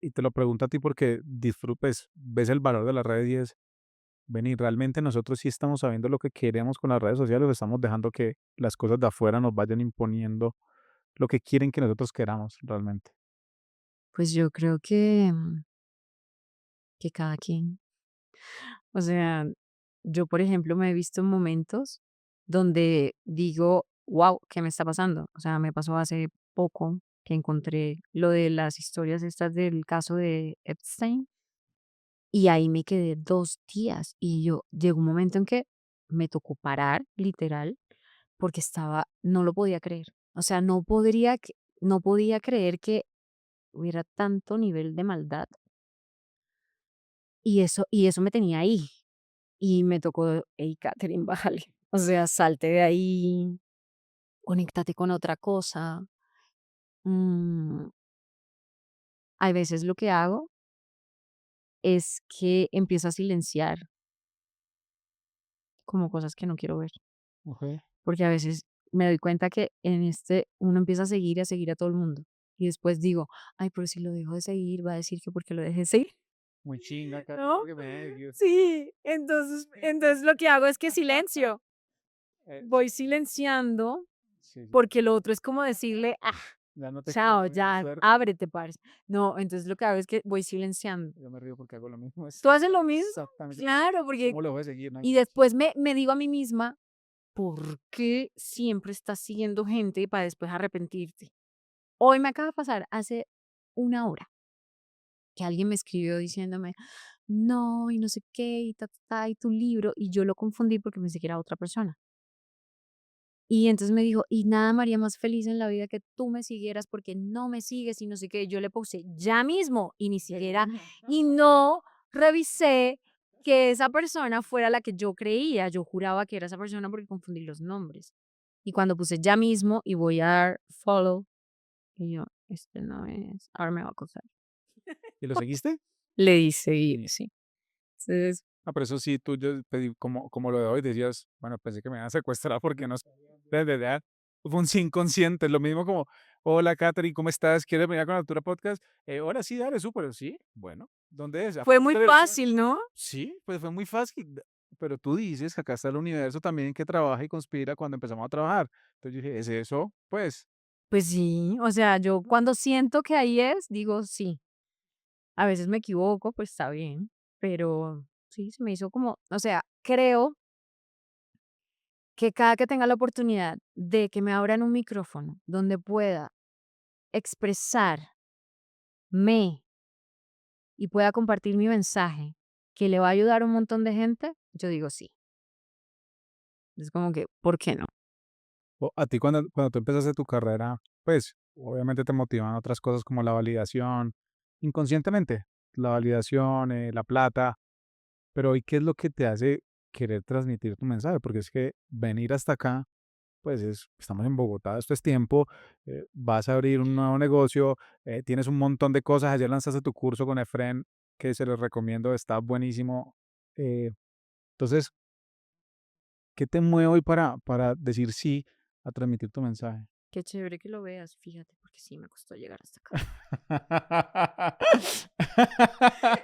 y te lo pregunto a ti porque disfrutes, ves el valor de las redes y es, vení, realmente nosotros sí estamos sabiendo lo que queremos con las redes sociales o estamos dejando que las cosas de afuera nos vayan imponiendo lo que quieren que nosotros queramos realmente. Pues yo creo que cada quien. O sea, yo, por ejemplo, me he visto en momentos donde digo, wow, ¿qué me está pasando? O sea, me pasó hace poco que encontré lo de las historias estas del caso de Epstein y ahí me quedé 2 días y yo llegó un momento en que me tocó parar, literal, porque estaba, no lo podía creer. O sea, no podía creer que hubiera tanto nivel de maldad y eso me tenía ahí. Y me tocó: "Hey, Katherine, bájale". O sea, salte de ahí, conéctate con otra cosa. Mm, hay veces lo que hago es que empiezo a silenciar como cosas que no quiero ver, Okey. porque a veces me doy cuenta que en uno empieza a seguir y a seguir a todo el mundo, y después digo: "Ay, pero si lo dejo de seguir, va a decir que porque lo dejé de seguir", Muy chinga, Kate, ¿no? porque me Sí, entonces lo que hago es que silencio, eh, voy silenciando, sí, sí, porque lo otro es como decirle: ya no te chao, quiero ver, ya, suerte. ábrete, parce. No, entonces lo que hago es que voy silenciando. Yo me río porque hago lo mismo, ¿Tú haces lo mismo? exactamente. Claro, porque ¿Cómo lo voy a seguir? No hay y manera. después me digo a mí misma, ¿por qué siempre estás siguiendo gente para después arrepentirte? Hoy me acaba de pasar, hace 1 hora, que alguien me escribió diciéndome, no, y no sé qué, y ta, ta, ta, y tu libro, y yo lo confundí porque pensé que era otra persona. Y entonces me dijo, y nada me haría más feliz en la vida que tú me siguieras porque no me sigues y no sé qué. Yo le puse ya mismo y ni siquiera, y no revisé que esa persona fuera la que yo creía. Yo juraba que era esa persona porque confundí los nombres. Y cuando puse ya mismo y voy a dar follow, y yo, este no es, ahora me va a acosar. ¿Y lo seguiste? Le di seguir, sí. Entonces, Ah, pero eso sí, tú yo pedí como lo de hoy decías, bueno, pensé que me iban a secuestrar porque no sé, desde ya fue un sí inconsciente, lo mismo como, hola Katherine, ¿cómo estás? ¿Quieres venir con Altura Podcast? Hola, sí, dale, súper, sí, bueno, ¿dónde es? fue muy Apunta la dirección. fácil, ¿no? Sí, pues fue muy fácil, pero tú dices que acá está el universo también que trabaja y conspira cuando empezamos a trabajar. Entonces yo dije, ¿es eso? Pues, Pues sí, o sea, yo cuando siento que ahí es, digo sí. A veces me equivoco, pues está bien, pero sí, se me hizo como, o sea, creo que cada que tenga la oportunidad de que me abran un micrófono donde pueda expresarme y pueda compartir mi mensaje que le va a ayudar a un montón de gente, yo digo sí. Es como que, ¿por qué no? a ti cuando tú empezaste tu carrera, pues, obviamente te motivan otras cosas como la validación, inconscientemente, la validación, la plata, pero hoy, ¿qué es lo que te hace querer transmitir tu mensaje? Porque es que venir hasta acá, pues estamos en Bogotá, esto es tiempo, vas a abrir un nuevo negocio, tienes un montón de cosas, ayer lanzaste tu curso con Efren, que se los recomiendo, está buenísimo. eh, entonces, ¿qué te mueve hoy para decir sí a transmitir tu mensaje? Qué chévere que lo veas, fíjate, porque sí me costó llegar hasta acá.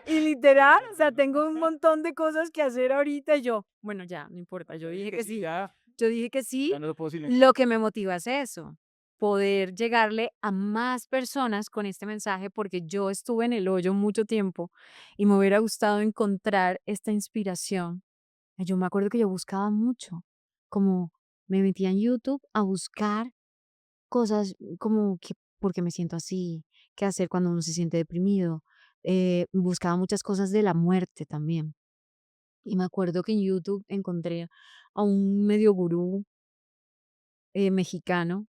Y literal, o sea, tengo un montón de cosas que hacer ahorita y yo, bueno, ya, no importa, yo dije que sí. Ya, Yo dije que sí. ya no lo puedo silenciar. Lo que me motiva es eso, poder llegarle a más personas con este mensaje, porque yo estuve en el hoyo mucho tiempo y me hubiera gustado encontrar esta inspiración. Yo me acuerdo que yo buscaba mucho, como me metía en YouTube a buscar cosas como que, ¿por qué me siento así? ¿Qué hacer cuando uno se siente deprimido? Buscaba muchas cosas de la muerte también. Y me acuerdo que en YouTube encontré a un medio gurú mexicano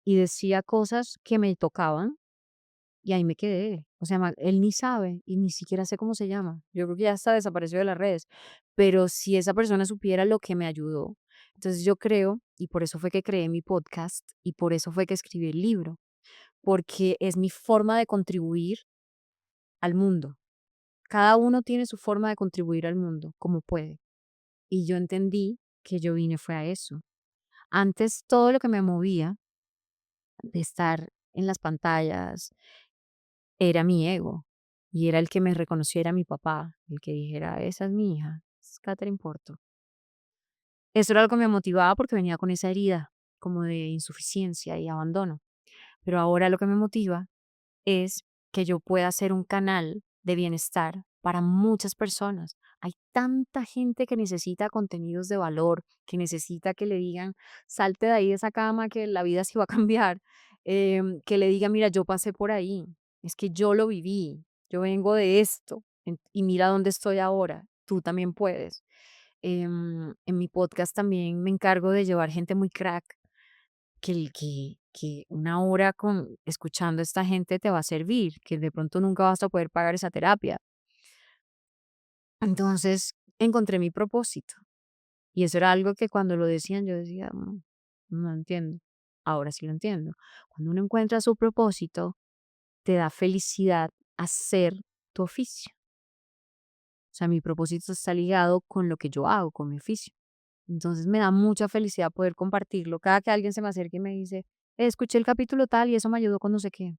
y decía cosas que me tocaban y ahí me quedé. O sea, él ni sabe y ni siquiera sé cómo se llama. Yo creo que ya está desapareció de las redes. Pero si esa persona supiera lo que me ayudó. Entonces yo creo, y por eso fue que creé mi podcast y por eso fue que escribí el libro, porque es mi forma de contribuir al mundo. Cada uno tiene su forma de contribuir al mundo, como puede. Y yo entendí que yo vine fue a eso. Antes todo lo que me movía de estar en las pantallas era mi ego. Y era el que me reconociera mi papá, el que dijera, esa es mi hija, es Katherine Porto. Eso era lo que me motivaba porque venía con esa herida, como de insuficiencia y abandono. Pero ahora lo que me motiva es que yo pueda ser un canal de bienestar para muchas personas. Hay tanta gente que necesita contenidos de valor, que necesita que le digan, salte de ahí de esa cama que la vida se va a cambiar, que le digan, mira, yo pasé por ahí, es que yo lo viví, yo vengo de esto y mira dónde estoy ahora, tú también puedes. En mi podcast también me encargo de llevar gente muy crack que una hora con escuchando a esta gente te va a servir, que de pronto nunca vas a poder pagar esa terapia. Entonces, encontré mi propósito, y eso era algo que cuando lo decían yo decía: no entiendo". Ahora sí lo entiendo. Cuando uno encuentra su propósito, te da felicidad hacer tu oficio. O sea, mi propósito está ligado con lo que yo hago, con mi oficio. Entonces, me da mucha felicidad poder compartirlo. Cada que alguien se me acerque y me dice: escuché el capítulo tal y eso me ayudó con no sé qué".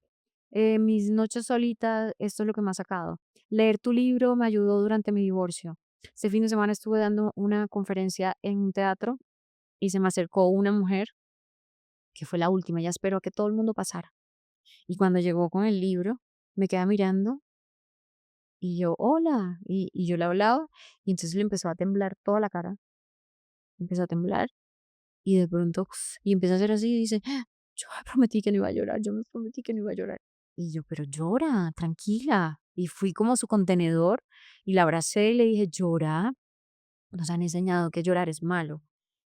Mis noches solitas, esto es lo que me ha sacado. Leer tu libro me ayudó durante mi divorcio. Este fin de semana estuve dando una conferencia en un teatro y se me acercó una mujer, que fue la última, ya esperó a que todo el mundo pasara. Y cuando llegó con el libro, me queda mirando y yo, hola, y yo le hablaba y entonces le empezó a temblar toda la cara, empezó a temblar y de pronto, y empieza a hacer así y dice, yo me prometí que no iba a llorar, yo me prometí que no iba a llorar. Y yo, pero llora, tranquila. Y fui como a su contenedor y la abracé y le dije, llora. Nos han enseñado que llorar es malo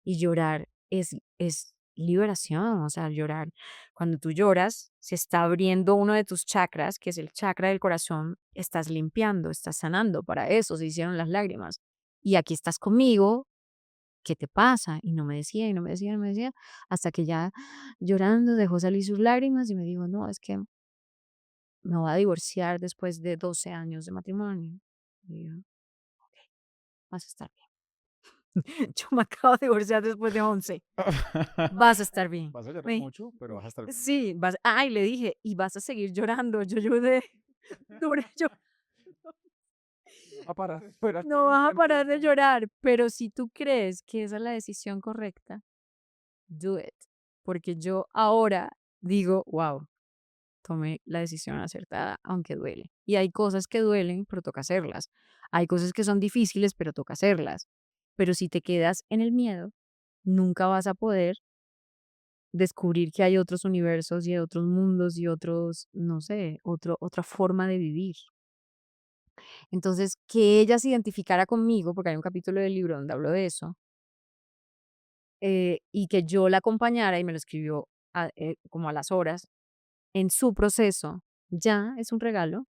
y llorar es liberación, o sea, llorar. Cuando tú lloras, se está abriendo uno de tus chakras, que es el chakra del corazón, estás limpiando, estás sanando, para eso se hicieron las lágrimas. Y aquí estás conmigo, ¿qué te pasa? Y no me decía, y no me decía, no me decía, hasta que ya llorando dejó salir sus lágrimas y me dijo, no, es que me voy a divorciar después de 12 años de matrimonio. Y yo, vas a estar bien. Yo me acabo de divorciar después de 11. Vas a estar bien. Vas a llorar Me mucho, pero vas a estar bien. sí, vas ay, le dije: "Y vas a seguir llorando". Yo lloré, duré yo No va a parar, esperar no por un vas a buen parar de tiempo. llorar, pero si tú crees que esa es la decisión correcta, do it. Porque yo ahora digo: "Guau, tomé la decisión acertada, aunque duele". Y hay cosas que duelen, pero toca hacerlas. Hay cosas que son difíciles, pero toca hacerlas. Pero si te quedas en el miedo, nunca vas a poder descubrir que hay otros universos y otros mundos y otros, no sé, otra forma de vivir. Entonces, que ella se identificara conmigo, porque hay un capítulo del libro donde hablo de eso, y que yo la acompañara y me lo escribió como a las horas en su proceso, Ya, es un regalo,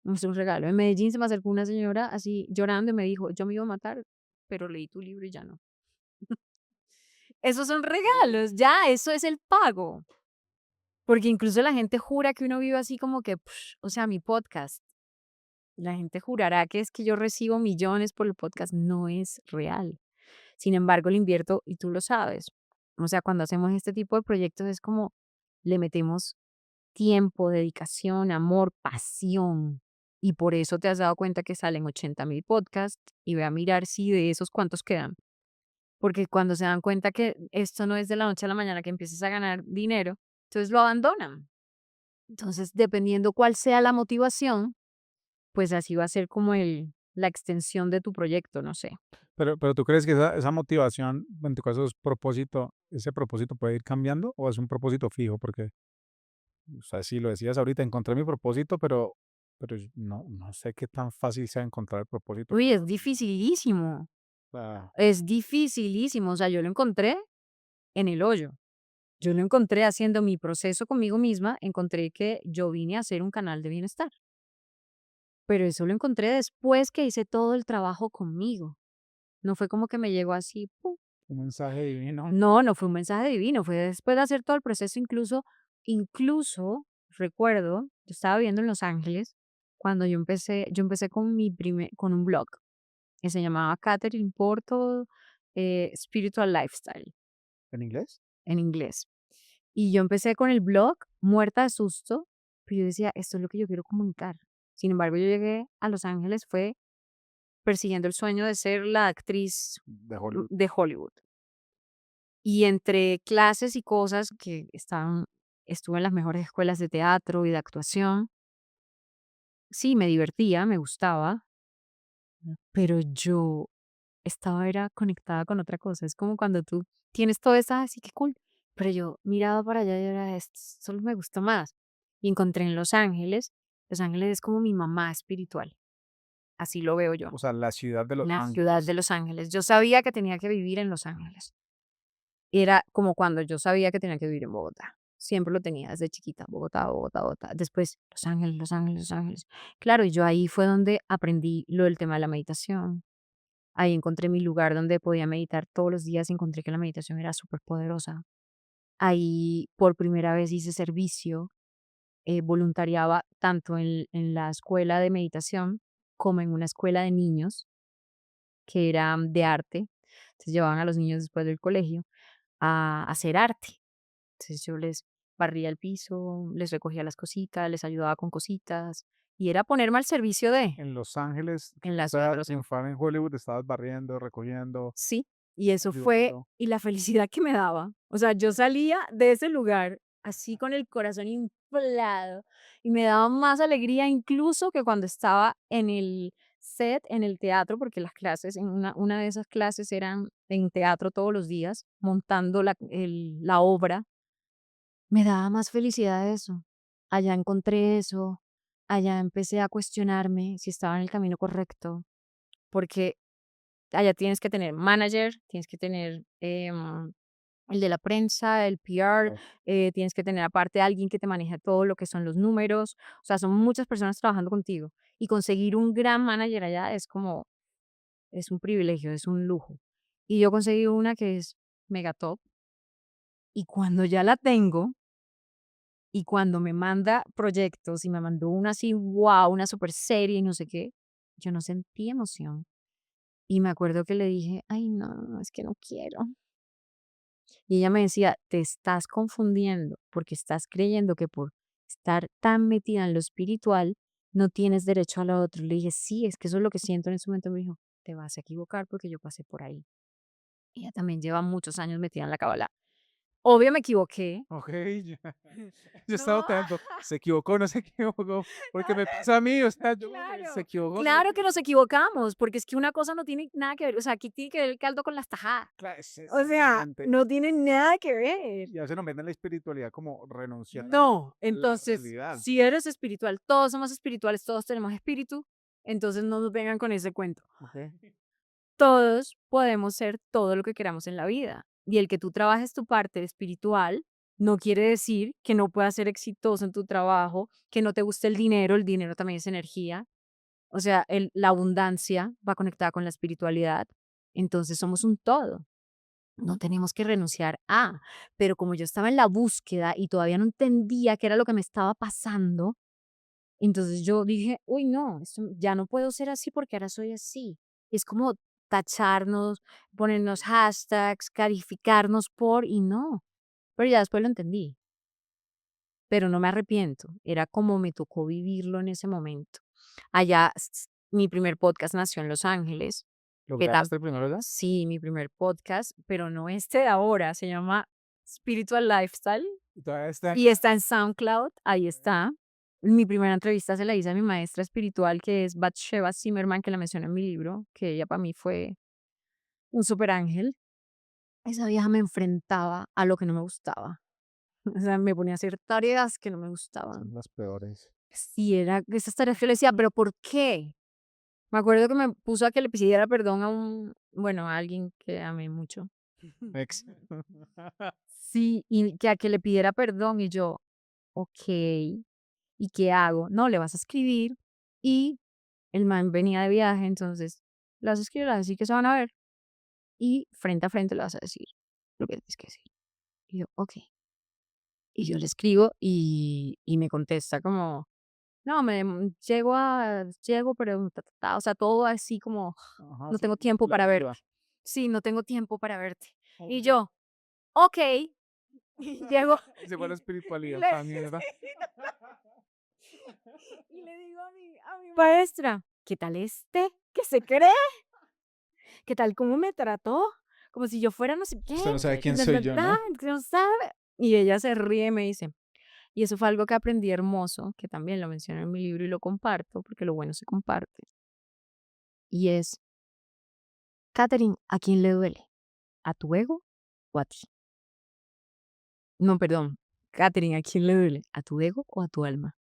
es un regalo. En Medellín se me acercó una señora así llorando y me dijo: "Yo me iba a matar, pero leí tu libro y ya no". Esos son regalos, ya, eso es el pago. Porque incluso la gente jura que uno vive así como que, o sea, mi podcast, la gente jurará que es que yo recibo millones por el podcast, no es real. Sin embargo, le invierto y tú lo sabes. O sea, cuando hacemos este tipo de proyectos es como le metemos tiempo, dedicación, amor, pasión. Y por eso te has dado cuenta que salen 80.000 podcasts y ve a mirar si de esos cuántos quedan. Porque cuando se dan cuenta que esto no es de la noche a la mañana que empieces a ganar dinero, entonces lo abandonan. Entonces, dependiendo cuál sea la motivación, pues así va a ser como la extensión de tu proyecto, no sé. Pero ¿tú crees que esa motivación, en tu caso es propósito, ese propósito puede ir cambiando o es un propósito fijo? Porque, o sea, si lo decías ahorita, encontré mi propósito, pero no sé qué tan fácil sea encontrar el propósito. Uy, es dificilísimo, O sea, es dificilísimo. O sea, yo lo encontré en el hoyo. Yo lo encontré haciendo mi proceso conmigo misma, encontré que yo vine a hacer un canal de bienestar, pero eso lo encontré después que hice todo el trabajo conmigo. No fue como que me llegó así, ¡pum! un mensaje divino. No, no fue un mensaje divino, fue después de hacer todo el proceso, incluso recuerdo, yo estaba viviendo en Los Ángeles cuando yo empecé con con un blog que se llamaba Catherine Porto Spiritual Lifestyle ¿En inglés? en inglés. Y yo empecé con el blog muerta de susto, pero yo decía, esto es lo que yo quiero comunicar. Sin embargo, yo llegué a Los Ángeles fue persiguiendo el sueño de ser la actriz De Hollywood. de Hollywood. Y entre clases y cosas estuve en las mejores escuelas de teatro y de actuación. Sí, me divertía, me gustaba, pero yo era conectada con otra cosa. Es como cuando tú tienes todo eso, así que cool, pero yo miraba para allá y era esto, solo me gusta más. Y encontré en Los Ángeles es como mi mamá espiritual, así lo veo yo, O sea, la ciudad de Los la ciudad Ángeles. de Los Ángeles. Yo sabía que tenía que vivir en Los Ángeles. Era como cuando yo sabía que tenía que vivir en Bogotá. Siempre lo tenía desde chiquita, Bogotá, Bogotá, Bogotá. Después, Los Ángeles, Los Ángeles, Los Ángeles. Claro, y yo ahí fue donde aprendí lo del tema de la meditación. Ahí encontré mi lugar donde podía meditar todos los días, encontré que la meditación era súper poderosa. Ahí por primera vez hice servicio, voluntariaba tanto en la escuela de meditación como en una escuela de niños que era de arte. Entonces llevaban a los niños después del colegio a hacer arte. Entonces yo les barría el piso, les recogía las cositas, les ayudaba con cositas y era ponerme al servicio En Los Ángeles, que en la ciudad para de los triunfar en Hollywood estabas barriendo, recogiendo, sí, y eso fue ayudando. y la felicidad que me daba. O sea, yo salía de ese lugar así con el corazón inflado y me daba más alegría incluso que cuando estaba en el set, en el teatro, porque las clases, en una de esas clases eran en teatro todos los días, montando la obra. Me daba más felicidad eso. Allá encontré eso, allá empecé a cuestionarme si estaba en el camino correcto, porque allá tienes que tener manager, tienes que tener el de la prensa, el PR, Claro. tienes que tener aparte alguien que te maneje todo lo que son los números, o sea, son muchas personas trabajando contigo y conseguir un gran manager allá es un privilegio, es un lujo. Y yo conseguí una que es mega top y cuando ya la tengo, y cuando me manda proyectos y me mandó una así, wow, una super serie y no sé qué, yo no sentí emoción. Y me acuerdo que le dije, ay, no, es que no quiero. Y ella me decía, te estás confundiendo porque estás creyendo que por estar tan metida en lo espiritual, no tienes derecho a lo otro. Le dije, sí, es que eso es lo que siento en ese momento. Me dijo, te vas a equivocar porque yo pasé por ahí. Ella también lleva muchos años metida en la cábala. Obvio me equivoqué. Okey, yo estaba No, tanto, ¿se equivocó, no se equivocó? Porque me pasa a mí, o sea, yo como que, ¿se claro, equivocó, no se claro que nos equivocó? equivocamos, porque es que una cosa no tiene nada que ver, o sea, aquí tiene que ver el caldo con las tajadas. Es O sea, exactamente. no tiene nada que ver. Y a veces nos venden la espiritualidad como renunciar No, a la entonces, realidad. si eres espiritual, todos somos espirituales, todos tenemos espíritu, entonces no nos vengan con ese cuento. Okey. Todos podemos ser todo lo que queramos en la vida. Y el que tú trabajes tu parte espiritual no quiere decir que no puedas ser exitoso en tu trabajo, que no te guste el dinero también es energía. O sea, la abundancia va conectada con la espiritualidad. Entonces somos un todo. No tenemos que renunciar a, pero como yo estaba en la búsqueda y todavía no entendía qué era lo que me estaba pasando, entonces yo dije, uy, no, esto ya no puedo ser así porque ahora soy así. Es como tacharnos, ponernos hashtags, calificarnos por, y no, pero ya después lo entendí, pero no me arrepiento, era como me tocó vivirlo en ese momento. Allá, mi primer podcast nació en Los Ángeles, que ¿Lograste primero ya? sí, mi primer podcast, pero no este de ahora, se llama Spiritual Lifestyle Y todavía está. y está en SoundCloud, ahí está. Mi primera entrevista se la hice a mi maestra espiritual, que es Bathsheba Zimmerman, que la menciono en mi libro, que ella para mí fue un super ángel. Esa vieja me enfrentaba a lo que no me gustaba. O sea, me ponía a hacer tareas que no me gustaban. Son las peores. Sí, era esas tareas que yo le decía, pero ¿por qué? Me acuerdo que me puso a que le pidiera perdón a bueno, a alguien que amé mucho. Ex. Sí, y que a que le pidiera perdón y yo, okey, ¿y qué hago? No, le vas a escribir y el man venía de viaje, entonces le vas a escribir, le vas a decir que se van a ver y frente a frente le vas a decir lo que tienes que decir. Y yo, okey. Y yo le escribo y me contesta como: "No, llego, pero ta, ta, ta", o sea, todo así como: Ajá, "No sí, tengo tiempo la para chiva. verte". Sí, no tengo tiempo para verte. Y yo, okey. Y llego Y se fue la y y espiritualidad, le esa mierda. y le digo a mi maestra: "¿Qué tal este? ¿Qué se cree? ¿Qué tal cómo me trató? Como si yo fuera no sé qué, Usted no sabe que quién ta, soy ta, yo, ta, ¿no? que no sabe". Y ella se ríe y me dice y eso fue algo que aprendí hermoso, que también lo menciono en mi libro y lo comparto, porque lo bueno se comparte, y es: "Katherine, ¿a quién le duele? ¿A tu ego o a ti?". No, perdón, Katherine, ¿a quién le duele? ¿A tu ego o a tu alma?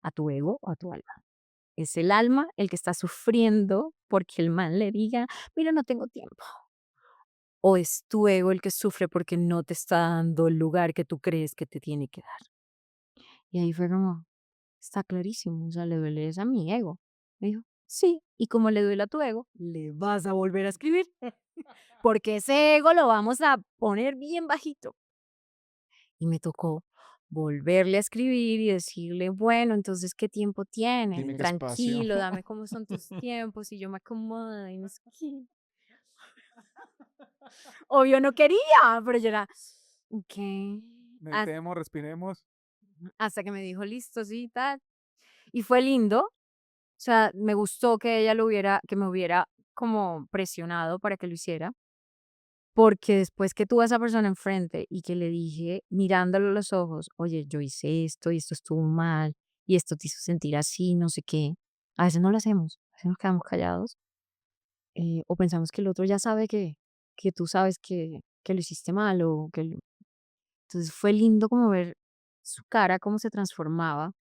¿A tu ego o a tu alma? Es el alma el que está sufriendo porque el man le diga: "Mira, no tengo tiempo". ¿O es tu ego el que sufre porque no te está dando el lugar que tú crees que te tiene que dar? Y ahí fue como, está clarísimo, o sea, le duele es a mi ego. Me dijo, sí, y como le duele a tu ego, le vas a volver a escribir, porque ese ego lo vamos a poner bien bajito. Y me tocó volverle a escribir y decirle, bueno, entonces, ¿qué tiempo tienes? Dime qué espacio. Tranquilo, dame cómo son tus tiempos y yo me acomodo y no sé qué. Obvio no quería, pero yo era, okey. Meditemos, respiremos. Hasta que me dijo: "Listo, sí, tal". Y fue lindo, o sea, me gustó que ella que me hubiera como presionado para que lo hiciera, porque después que tuve a esa persona enfrente y que le dije, mirándolo a los ojos: "Oye, yo hice esto y esto estuvo mal, y esto te hizo sentir así, no sé qué". A veces no lo hacemos, a veces nos quedamos callados, o pensamos que el otro ya sabe que tú sabes que lo hiciste mal o que lo entonces fue lindo como ver su cara, cómo se transformaba.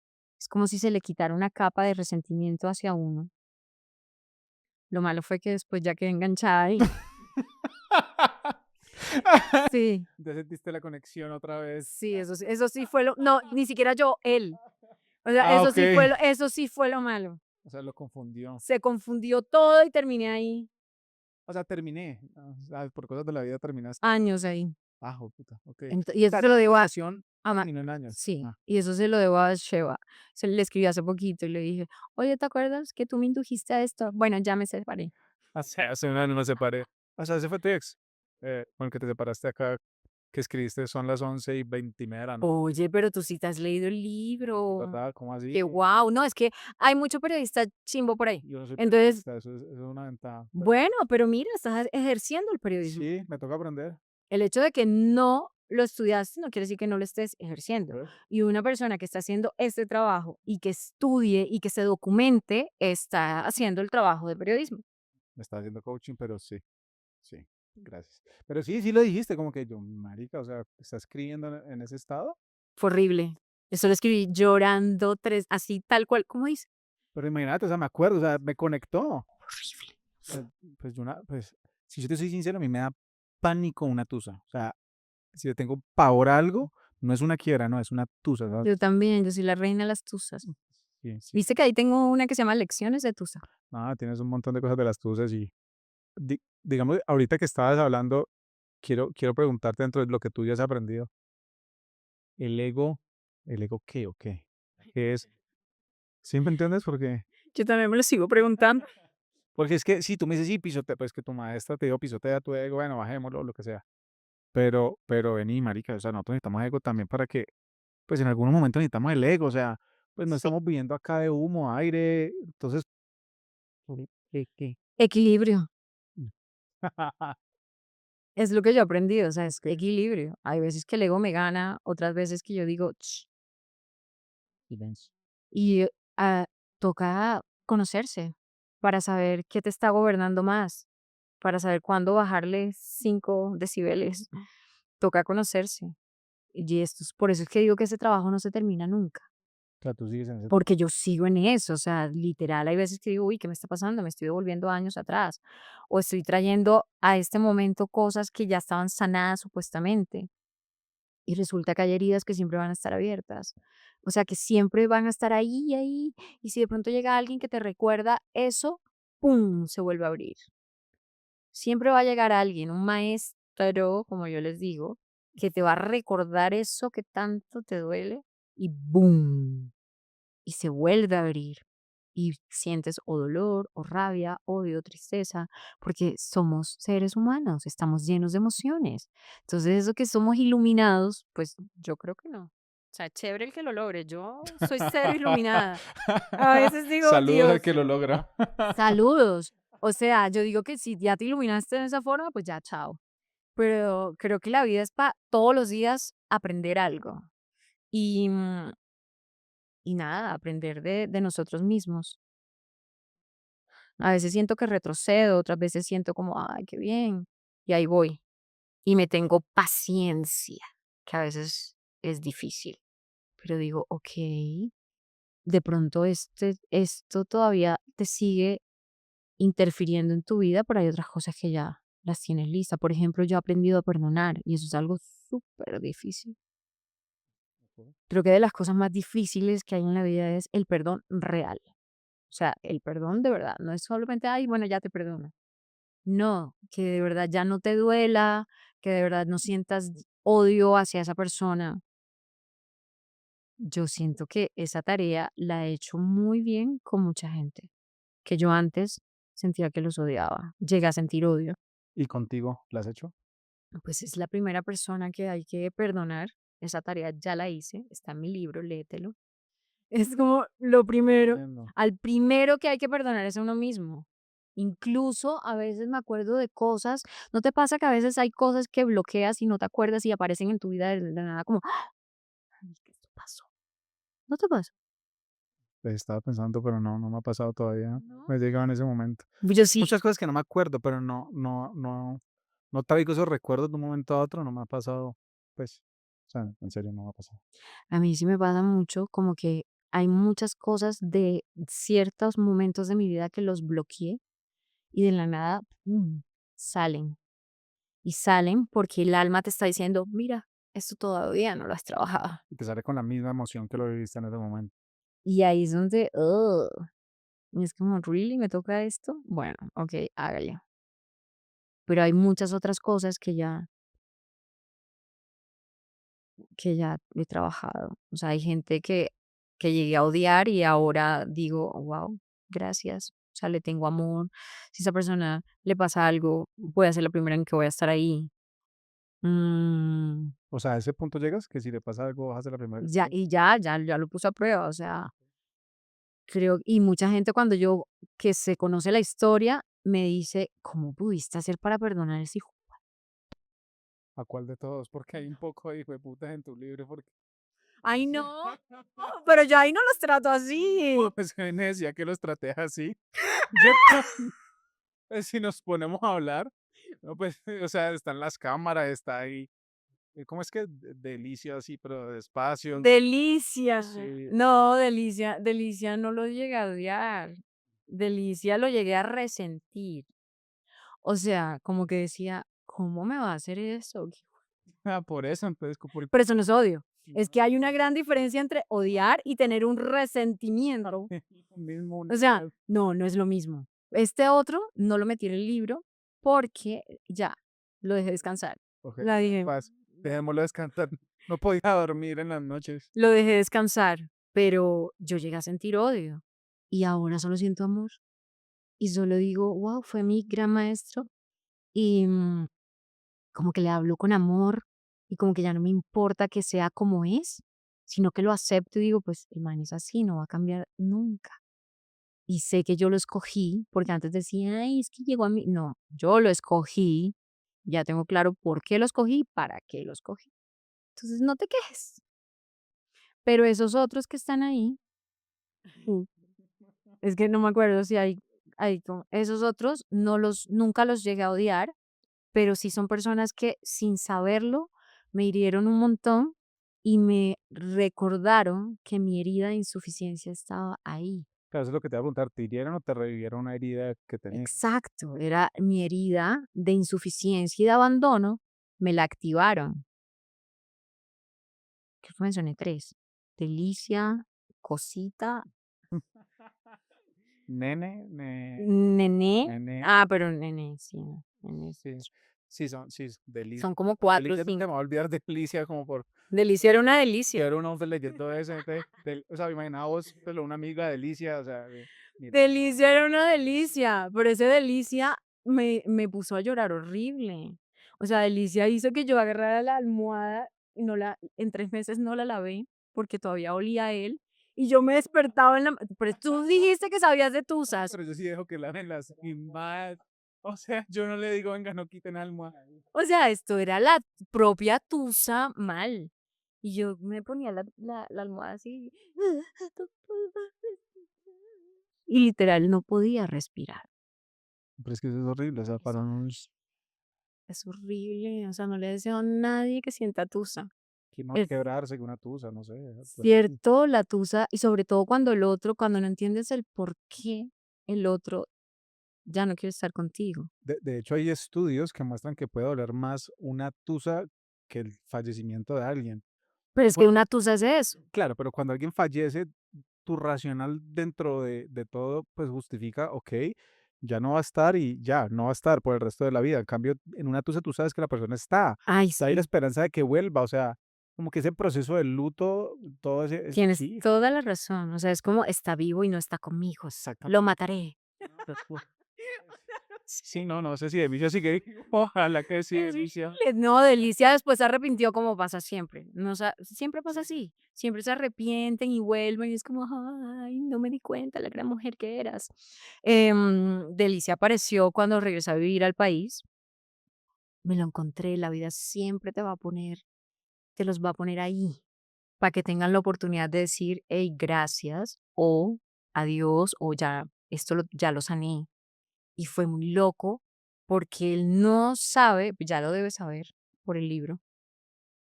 Es como si se le quitara una capa de resentimiento hacia uno. Lo malo fue que después ya quedé enganchada ahí. Sí, Ya sentiste la conexión otra vez. sí, eso sí fue lo no, ni siquiera yo, él. O sea, Ah, okey. eso sí fue lo malo. O sea, lo confundió. Se confundió todo y terminé ahí, O sea, terminé. O sea, por cosas de la vida terminaste. años ahí. Ah, jueputa, okey. Y O eso sea, se lo debo a relación ma terminó en años. sí, Ah. y eso se lo debo a Sheva. Se le escribí hace poquito y le dije: "Oye, ¿te acuerdas que tú me indujiste a esto?". Bueno, ya me separé. Hace un año me separé. O sea, ese fue tu ex, con el que te separaste acá, que escribiste son las 11:20 de la noche, Oye, pero tú sí te has leído el libro. ¿verdad? ¿Cómo así? Qué guau. No, es que hay mucho periodista chimbo por ahí. Yo no soy Entonces, periodista, eso es una ventaja. bueno, pero mira, estás ejerciendo el periodismo. Sí, me toca aprender. El hecho de que no lo estudiaste no quiere decir que no lo estés ejerciendo. ¿Ves? Y una persona que está haciendo este trabajo y que estudie y que se documente, está haciendo el trabajo de periodismo. Me está haciendo coaching, pero sí, sí, gracias. Pero sí, sí lo dijiste, como que yo, marica, o sea, ¿está escribiendo en ese estado? Fue horrible. Eso lo escribí llorando así tal cual, ¿cómo dice? Pero imagínate, o sea, me acuerdo, o sea, me conectó. Horrible. Pues, pues, si yo te soy sincero, a mí me da pánico una tusa. O sea, si le tengo pavor a algo, no es una quiebra, no, es una tusa, ¿sabes? Yo también, yo soy la reina de las tusas. Sí, sí. ¿Viste que ahí tengo una que se llama Lecciones de Tusa? Ah, tienes un montón de cosas de las tusas y digamos, ahorita que estabas hablando, quiero preguntarte dentro de lo que tú ya has aprendido, ¿el ego, el ego qué o qué? ¿Qué es? ¿Sí me entiendes? Yo también me lo sigo preguntando. Porque es que si tú me dices, sí, pisotea, pues que tu maestra te dijo pisotea tu ego, bueno, bajémoslo, lo que sea. Pero vení, marica, o sea, nosotros necesitamos ego también para que, pues en algún momento necesitamos el ego, o sea, pues no Sí. estamos viviendo acá de humo, aire, entonces, ¿qué? Equilibrio, Mm. es lo que yo he aprendido, o sea, es equilibrio. Hay veces que el ego me gana, otras veces que yo digo: "Ch", Silencio. y, toca conocerse para saber qué te está gobernando más, para saber cuándo bajarle 5 decibeles. Toca conocerse. Y esto es por eso es que digo que ese trabajo no se termina nunca, O sea, tú sigues en ese porque yo sigo en eso, o sea, literal, hay veces que digo: "Uy, ¿qué me está pasando? Me estoy devolviendo años atrás, o estoy trayendo a este momento cosas que ya estaban sanadas supuestamente, y resulta que hay heridas que siempre van a estar abiertas". O sea, que siempre van a estar ahí, ahí, y si de pronto llega alguien que te recuerda eso, ¡pum!, se vuelve a abrir. Siempre va a llegar alguien, un maestro, como yo les digo, que te va a recordar eso que tanto te duele y ¡boom! Y se vuelve a abrir. Y sientes o dolor, o rabia, odio, tristeza, porque somos seres humanos, estamos llenos de emociones. Entonces, eso que somos iluminados, pues yo creo que no. O sea, chévere el que lo logre. Yo soy cero iluminada. A veces digo, Saludos al Dios, que lo logra. saludos. O sea, yo digo que si ya te iluminaste de esa forma, pues ya, chao. Pero creo que la vida es para todos los días aprender algo. Y, y nada, aprender de nosotros mismos. A veces siento que retrocedo, otras veces siento como, ay, qué bien. Y ahí voy. Y me tengo paciencia, que a veces es difícil. Pero digo, ok, de pronto esto todavía te sigue interfiriendo en tu vida, pero hay otras cosas que ya las tienes listas. Por ejemplo, yo he aprendido a perdonar y eso es algo súper difícil. Creo que de las cosas más difíciles que hay en la vida es el perdón real. O sea, el perdón de verdad. No es solamente, ay, bueno, ya te perdono. No, que de verdad ya no te duela, que de verdad no sientas odio hacia esa persona. Yo siento que esa tarea la he hecho muy bien con mucha gente, que yo antes sentía que los odiaba, llegué a sentir odio. ¿Y contigo? ¿Lo has hecho? Pues es la primera persona que hay que perdonar. Esa tarea ya la hice, está en mi libro, léetelo. Es como lo primero. Entiendo. Al primero que hay que perdonar es a uno mismo. Incluso a veces me acuerdo de cosas. ¿No te pasa que a veces hay cosas que bloqueas y no te acuerdas y aparecen en tu vida de la nada como, ay, que esto pasó? ¿No te pasa? Pues estaba pensando, pero no, no me ha pasado todavía. No. Me he llegado en ese momento. Yo sí. Muchas cosas que no me acuerdo, pero no traigo esos recuerdos de un momento a otro, no me ha pasado, pues, o sea, en serio no me ha pasado. A mí sí me pasa mucho, como que hay muchas cosas de ciertos momentos de mi vida que los bloqueé y de la nada, ¡pum!, salen. Y salen porque el alma te está diciendo, mira, esto todavía no lo has trabajado. Y te sale con la misma emoción que lo viviste en ese momento. Y ahí es donde, ugh, y es como, ¿really me toca esto? Bueno, ok, hágale. Pero hay muchas otras cosas que ya he trabajado. O sea, hay gente que llegué a odiar y ahora digo, wow, gracias. O sea, le tengo amor. Si a esa persona le pasa algo, voy a ser la primera en que voy a estar ahí. Mm, O sea, a ese punto llegas que si le pasa algo vas a ser la primera que ya, esté. y ya lo puse a prueba. O sea, creo, y mucha gente cuando yo, que se conoce la historia, me dice, ¿cómo pudiste hacer para perdonar a ese hijo? ¿A cuál de todos? Porque hay un poco de hijo de putas en tu libro, porque Ay, no, pero yo ahí no los trato así. pues me decía que los traté así. Yo, pues, si nos ponemos a hablar, no, pues, o sea, están las cámaras, está ahí, ¿cómo es que? Delicia así, pero despacio. Delicia. Sí, No, Delicia no lo llegué a odiar. Delicia lo llegué a resentir. O sea, como que decía, ¿cómo me va a hacer eso? Por eso, entonces, Pero eso no es odio. Es que no, hay una gran diferencia entre odiar y tener un resentimiento. mismo O sea, nivel. no, no es lo mismo. Este otro no lo metí en el libro porque ya lo dejé descansar. Okey, La dije, paz, dejémoslo descansar. No podía dormir en las noches. lo dejé descansar, pero yo llegué a sentir odio y ahora solo siento amor y solo digo, wow, fue mi gran maestro y como que le hablo con amor y como que ya no me importa que sea como es, sino que lo acepto y digo, pues el man es así, no va a cambiar nunca. Y sé que yo lo escogí, porque antes decía, ay, es que llegó a mí. No, yo lo escogí, ya tengo claro por qué lo escogí, para qué lo escogí. Entonces no te quejes. Pero esos otros que están ahí, mm, es que no me acuerdo si esos otros nunca los llegué a odiar, pero sí son personas que sin saberlo me hirieron un montón y me recordaron que mi herida de insuficiencia estaba ahí. Claro, eso es lo que te iba a preguntar, ¿te hirieron o te revivieron una herida que tenías? Exacto, era mi herida de insuficiencia y de abandono, me la activaron. ¿Qué mencioné? 3. Delicia, cosita, Nene, nené. nene, Ah, pero nené, sí, no, nené es sí, otro. sí, Delicia. Son como 4 o Delicia nunca me 5. va a olvidar de Delicia como por Delicia era una que delicia. era un hombre leyendo eso, o sea, imagina vos, pero una amiga de Delicia, o sea, mira, Delicia era una delicia, pero ese delicia me puso a llorar horrible. O sea, delicia hizo que yo agarrara la almohada y en 3 meses no la lavé porque todavía olía a él. Y yo me despertaba pero tú dijiste que sabías de tusas. pero yo sí dejo que laven las más, o sea, yo no le digo: "Venga, no quiten almohada". O sea, esto era la propia tusa mal. Y yo me ponía la almohada así. Y literal no podía respirar. Pero es que eso es horrible, o sea, Es para uno horrible. Es horrible, o sea, no le deseo a nadie que sienta tusa. que no Es quebrarse con una tusa, no sé, pues sí. cierto, la tusa, y sobre todo cuando no entiendes el por qué el otro ya no quiere estar contigo. De hecho, hay estudios que muestran que puede doler más una tusa que el fallecimiento de alguien. Pero es Por que una tusa es eso. claro, pero cuando alguien fallece, tu racional dentro de todo, pues justifica, okey, ya no va a estar y ya, no va a estar por el resto de la vida. En cambio, en una tusa tú sabes que la persona está, Ay, hay la sí, esperanza de que vuelva, o sea, como que ese proceso del luto, todo ese tienes sí, toda la razón. O sea, es como está vivo y no está conmigo. Lo exactamente. mataré. Sí, no, no sé si Delicia sigue ojalá que sí, Es Delicia. horrible. No, Delicia después se arrepintió como pasa siempre. No, siempre pasa así. Siempre se arrepienten y vuelven y es como, ay, no me di cuenta la gran mujer que eras. Delicia apareció cuando regresé a vivir al país. Me lo encontré. La vida siempre te los va a poner ahí para que tengan la oportunidad de decir, hey, gracias o adiós o ya, ya lo sané. Y fue muy loco porque él no sabe, ya lo debe saber por el libro,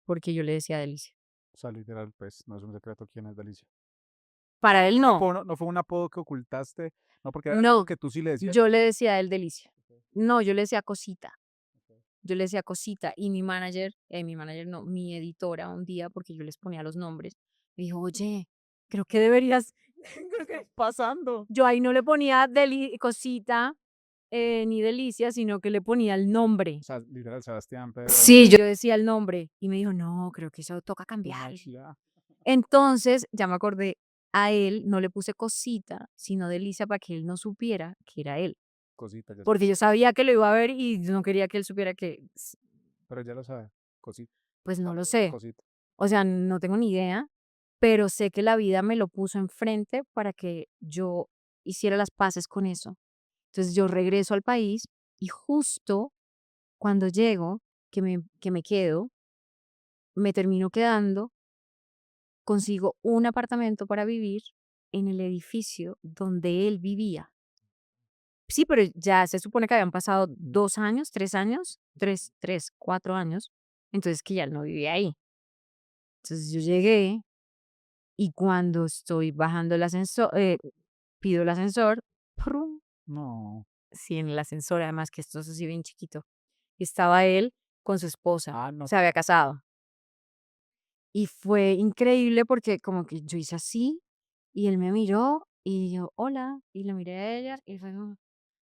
porque yo le decía Delicia. O sea, literal, pues, no es un secreto quién es Delicia. Para él No no, fue no fue un apodo que ocultaste, no, porque era algo no, que tú sí le decías. yo le decía a él Delicia. Okey, No, yo le decía Cosita, okey. yo le decía Cosita y mi manager no, mi editora un día, porque yo les ponía los nombres, me dijo, oye, creo que deberías, ¿Qué creo está que pasando? yo ahí no le ponía Cosita ni Delicia, sino que le ponía el nombre. O sea, literal, Sebastián, Pedro, Sí, yo decía el nombre y me dijo, no, creo que eso toca too cambiar. much, ya, Entonces, ya me acordé, a él no le puse cosita, sino Delicia para que él no supiera que era él, cosita, ya porque yo sabía que lo iba a ver y no quería que él supiera pero ya lo sabe, cosita, pues no lo apodo de sé, cosita. o sea, no tengo ni idea, pero sé que la vida me lo puso enfrente para que yo hiciera las paces con eso. Entonces yo regreso al país y justo cuando llego, que me quedo, me termino quedando, consigo un apartamento para vivir en el edificio donde él vivía. Sí, pero ya se supone que habían pasado 2 años, 3 años, 4 años, entonces que ya él no vivía ahí. Entonces yo llegué y cuando estoy bajando el ascensor, pido el ascensor, ¡prum! No, Sí, en el ascensor, además que esto es así bien chiquito. Y estaba él con su esposa, Ah, no. se había casado. Y fue increíble porque como que yo hice así y él me miró y yo, hola, y le miré a ella y fue como,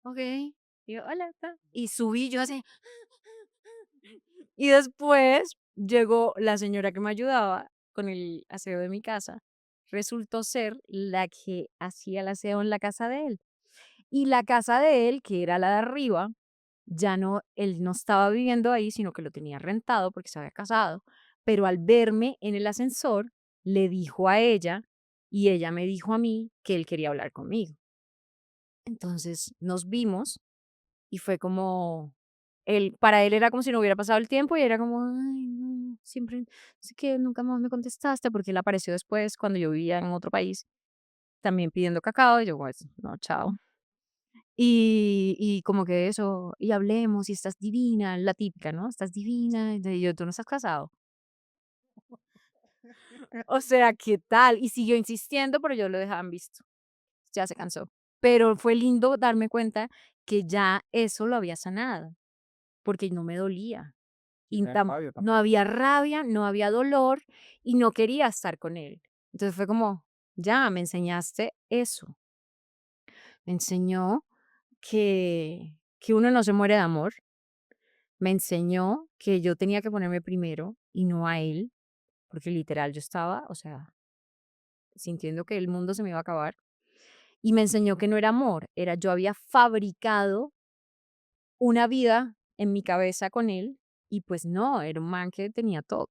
ok, y yo, hola, ta", y subí yo así. Y después llegó la señora que me ayudaba con el aseo de mi casa. Resultó ser la que hacía el aseo en la casa de él. Y la casa de él, que era la de arriba, ya no, él no estaba viviendo ahí, sino que lo tenía rentado porque se había casado. Pero al verme en el ascensor, le dijo a ella y ella me dijo a mí que él quería hablar conmigo. Entonces nos vimos y fue como, él, para él era como si no hubiera pasado el tiempo y era como, ay, no, siempre, no sé qué, nunca más me contestaste, porque él apareció después cuando yo vivía en otro país, también pidiendo cacao, y yo, pues, no, chao. Y como que eso, y hablemos, y estás divina, la típica, ¿no? Estás divina, y yo, tú no estás casado. O sea, ¿qué tal? Y siguió insistiendo, pero yo lo dejaba en visto, ya se cansó. Pero fue lindo darme cuenta que ya eso lo había sanado, porque no me dolía. Y Tiene rabia no tampoco. había rabia, no había dolor y no quería estar con él. Entonces fue como, ya, me enseñaste eso. Me enseñó que uno no se muere de amor. Me enseñó que yo tenía que ponerme primero y no a él, porque literal yo estaba, o sea, sintiendo que el mundo se me iba a acabar. Y me enseñó que no era amor, era yo había fabricado una vida en mi cabeza con él y pues no, era un man que tenía todo.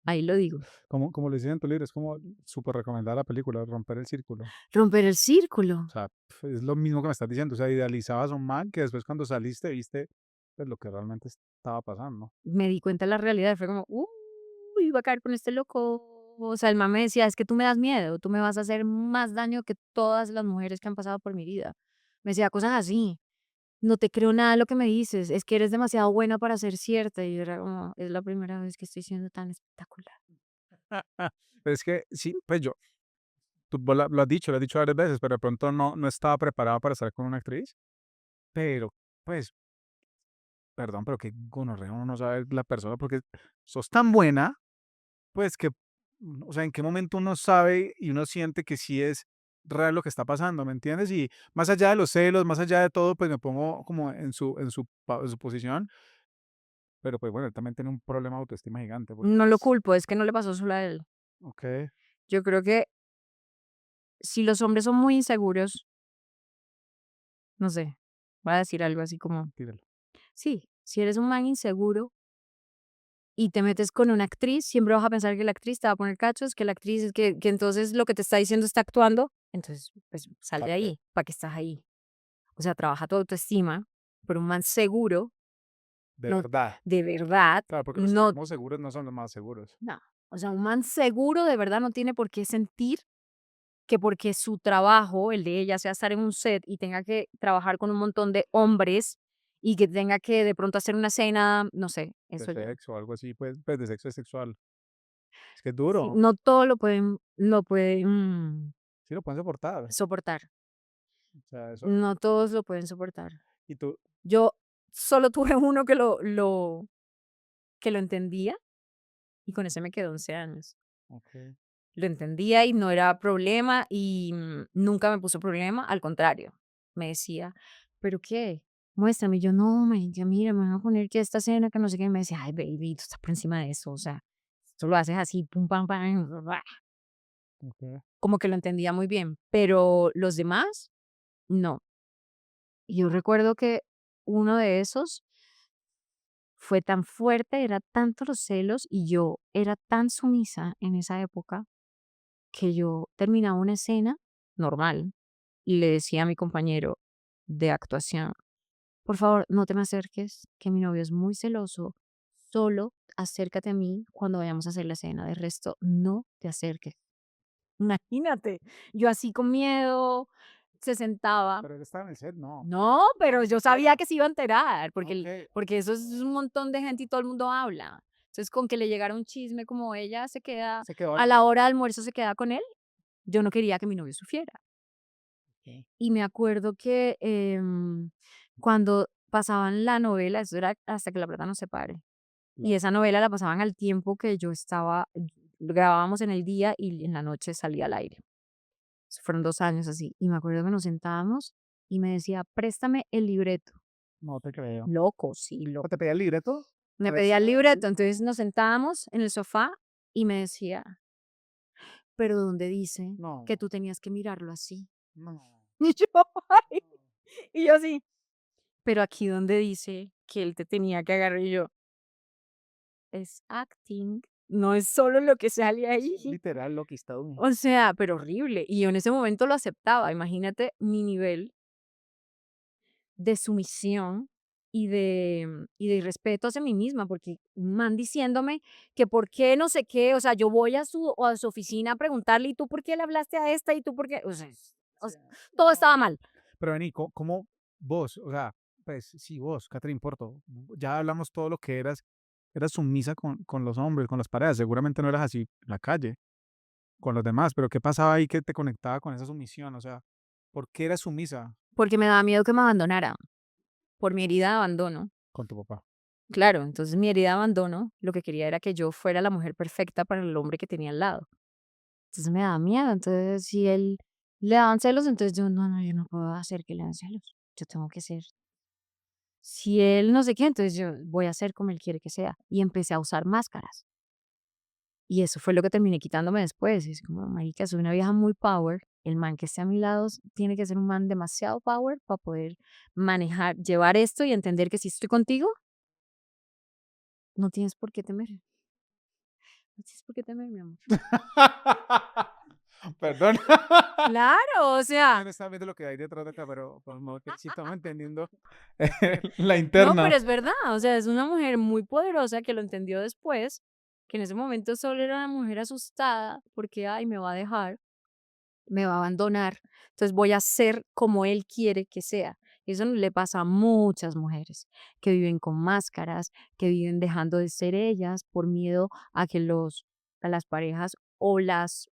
Ahí lo digo. Como le dicen en tu libro, es como súper recomendada la película, Romper el Círculo. Romper el O círculo. sea, es lo mismo que me estás diciendo. O sea, idealizabas a un man que después cuando saliste viste pues, lo que realmente estaba pasando. Me di cuenta de la realidad, fue como, iba a caer con este loco. O sea, el man me decía, es que tú me das miedo, tú me vas a hacer más daño que todas las mujeres que han pasado por mi vida. Me decía cosas así, no te creo nada de lo que me dices, es que eres demasiado buena para ser cierta. Y yo era como, es la primera vez que estoy siendo tan espectacular. Pero es que sí, pues yo, tú lo has dicho, lo has dicho varias veces, pero de pronto no estaba preparado para estar con una actriz. Pero, pues, perdón, pero que gonorrea uno no sabe la persona porque sos tan buena, pues que, o sea, en qué momento uno sabe y uno siente que sí es real lo que está pasando, ¿me entiendes? Y más allá de los celos, más allá de todo, pues me pongo como en su posición, pero pues bueno, él también tiene un problema de autoestima gigante porque, No lo pues, culpo, es que no le pasó solo a él. ok, Yo creo que si los hombres son muy inseguros, no sé, voy a decir algo así como, tíralo. sí, si eres un man inseguro, y te metes con una actriz, siempre vas a pensar que la actriz te va a poner cachos, que la actriz es que entonces lo que te está diciendo está actuando, entonces, pues, sal ¿Para de qué? ahí, ¿para qué estás ahí? O sea, trabaja tu autoestima, pero un man seguro, De no, verdad. de verdad, Claro, porque los que no, decimos seguros no son los más seguros. no, o sea, un man seguro de verdad no tiene por qué sentir que porque su trabajo, el de ella, sea estar en un set y tenga que trabajar con un montón de hombres y que tenga que de pronto hacer una cena, no sé, De eso ya. sexo o algo así, pues de sexo es sexual. Es que es Sí, duro. no todo lo pueden Sí lo pueden soportar. soportar. O sea, eso. No todos lo pueden soportar. Y tú, Yo solo tuve uno que lo entendía y con ese me quedé 11 años. ok. Lo entendía y no era problema y, nunca me puso problema, al contrario, me decía: "¿Pero qué? Muéstrame". Y yo: "No, me ya mira, me van a poner que esta escena, que no sé qué". Y me decía: "Ay, baby, tú estás por encima de eso, o sea, esto lo haces así, pum, pam, pam". Ok. Como que lo entendía muy bien, pero los demás, no. Y yo recuerdo que uno de esos fue tan fuerte, era tanto los celos y yo era tan sumisa en esa época que yo terminaba una escena normal y le decía a mi compañero de actuación, por favor, no te me acerques, que mi novio es muy celoso, solo acércate a mí cuando vayamos a hacer la escena, de resto no te acerques. Imagínate, yo así con miedo, se sentaba. Pero él estaba en el set, no. No, pero Ni yo sabía siquiera. que se iba a enterar, porque Ok. porque eso es un montón de gente y todo el mundo habla. Entonces, con que le llegara un chisme como ella se queda Se quedó a ahí. la hora de almuerzo se queda con él, yo no quería que mi novio sufriera. Ok. Y me acuerdo que, cuando pasaban la novela, eso era Hasta que la plata nos separe. Y Claro. esa novela la pasaban al tiempo que yo estaba, grabábamos en el día y en la noche salía al aire. Eso fueron 2 años así. Y me acuerdo que nos sentábamos y me decía: "Préstame el libreto". No te creo. Loco, sí, ¿O loco. te pedía el libreto? Me pedía el ¿Prestado? libreto, entonces nos sentábamos en el sofá y me decía: "Pero ¿dónde dice que No, tú tenías que mirarlo así?". no. Y yo, ay, y yo así: "Pero aquí donde dice que él te tenía que agarrar", y yo: "Es acting, no es solo lo que sale ahí". Literal, lo que está uno. O sea, pero horrible. Y yo en ese momento lo aceptaba. Imagínate mi nivel de sumisión y de irrespeto hacia mí misma, porque un man diciéndome que por qué no sé qué, o sea, yo voy a su oficina a preguntarle, ¿y tú por qué le hablaste a esta? ¿Y tú por qué? O sea, todo estaba No. mal. Pero vení, ¿cómo vos? O sea, pues sí, vos, Catherine Porto, ya hablamos todo lo que eras sumisa con los hombres, con las parejas. Seguramente no eras así en la calle, con los demás, pero ¿qué pasaba ahí que te conectaba con esa sumisión? O sea, ¿por qué eras sumisa Porque me daba miedo que me abandonara por mi herida de abandono. con tu papá? Claro, entonces mi herida de abandono, lo que quería era que yo fuera la mujer perfecta para el hombre que tenía al lado. Entonces me daba miedo. Entonces, si él le daban celos, entonces yo no, no, yo no puedo hacer que le den celos. Yo tengo que ser. Si él no sé qué, entonces yo voy a ser como él quiere que sea. Y empecé a usar máscaras. Y eso fue lo que terminé quitándome después. Es como, marica, soy una vieja muy power. El man que esté a mi lado tiene que ser un man demasiado power para poder manejar, llevar esto y entender que si estoy contigo, no tienes por qué temer. No tienes por qué temer, mi amor. Perdón. Claro, o No sea, no estaba viendo lo que hay detrás de acá, pero pues, no, que sí estamos entendiendo la no, interna. pero es verdad, o sea, es una mujer muy poderosa que lo entendió después, que en ese momento solo era una mujer asustada porque, ay, me va a dejar, me va a abandonar, entonces voy a ser como él quiere que sea. Y eso no le pasa a muchas mujeres que viven con máscaras, que viven dejando de ser ellas por miedo a que a las parejas o las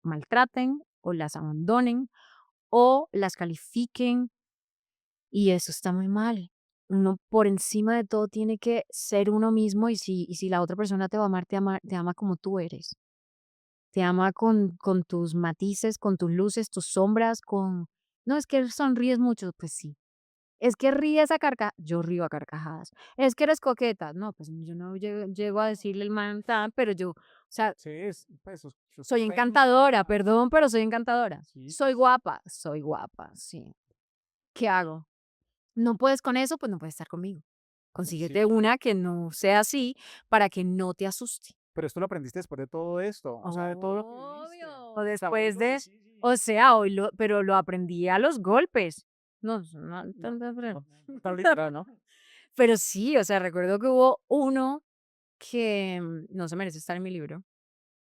maltraten o las abandonen o las califiquen. Y eso está muy mal. Uno por encima de todo tiene que ser uno mismo y si la otra persona te va a amar, te ama como tú eres. Te ama con tus matices, con tus luces, tus sombras, con... No, es que sonríes mucho, pues sí. Es que ríes a carcajadas, yo río a carcajadas. Es que eres coqueta, no, pues yo no llego a decirle el man tan, pero yo, o sea, Sí, pues, sos soy encantadora, técnica. perdón, pero soy encantadora. Sí, Soy guapa, sí. ¿Qué hago? No puedes con eso, pues no puedes estar conmigo. sí. Consíguete una que no sea así para que no te asuste. Pero esto lo aprendiste después de todo esto, o sea, de todo lo que viviste. Obvio, O sea, hoy después lo de, decís y o sea, pero lo aprendí a los golpes. No, no, no tan literal, ¿no? pero sí, o sea, recuerdo que hubo uno que no se merece estar en mi libro.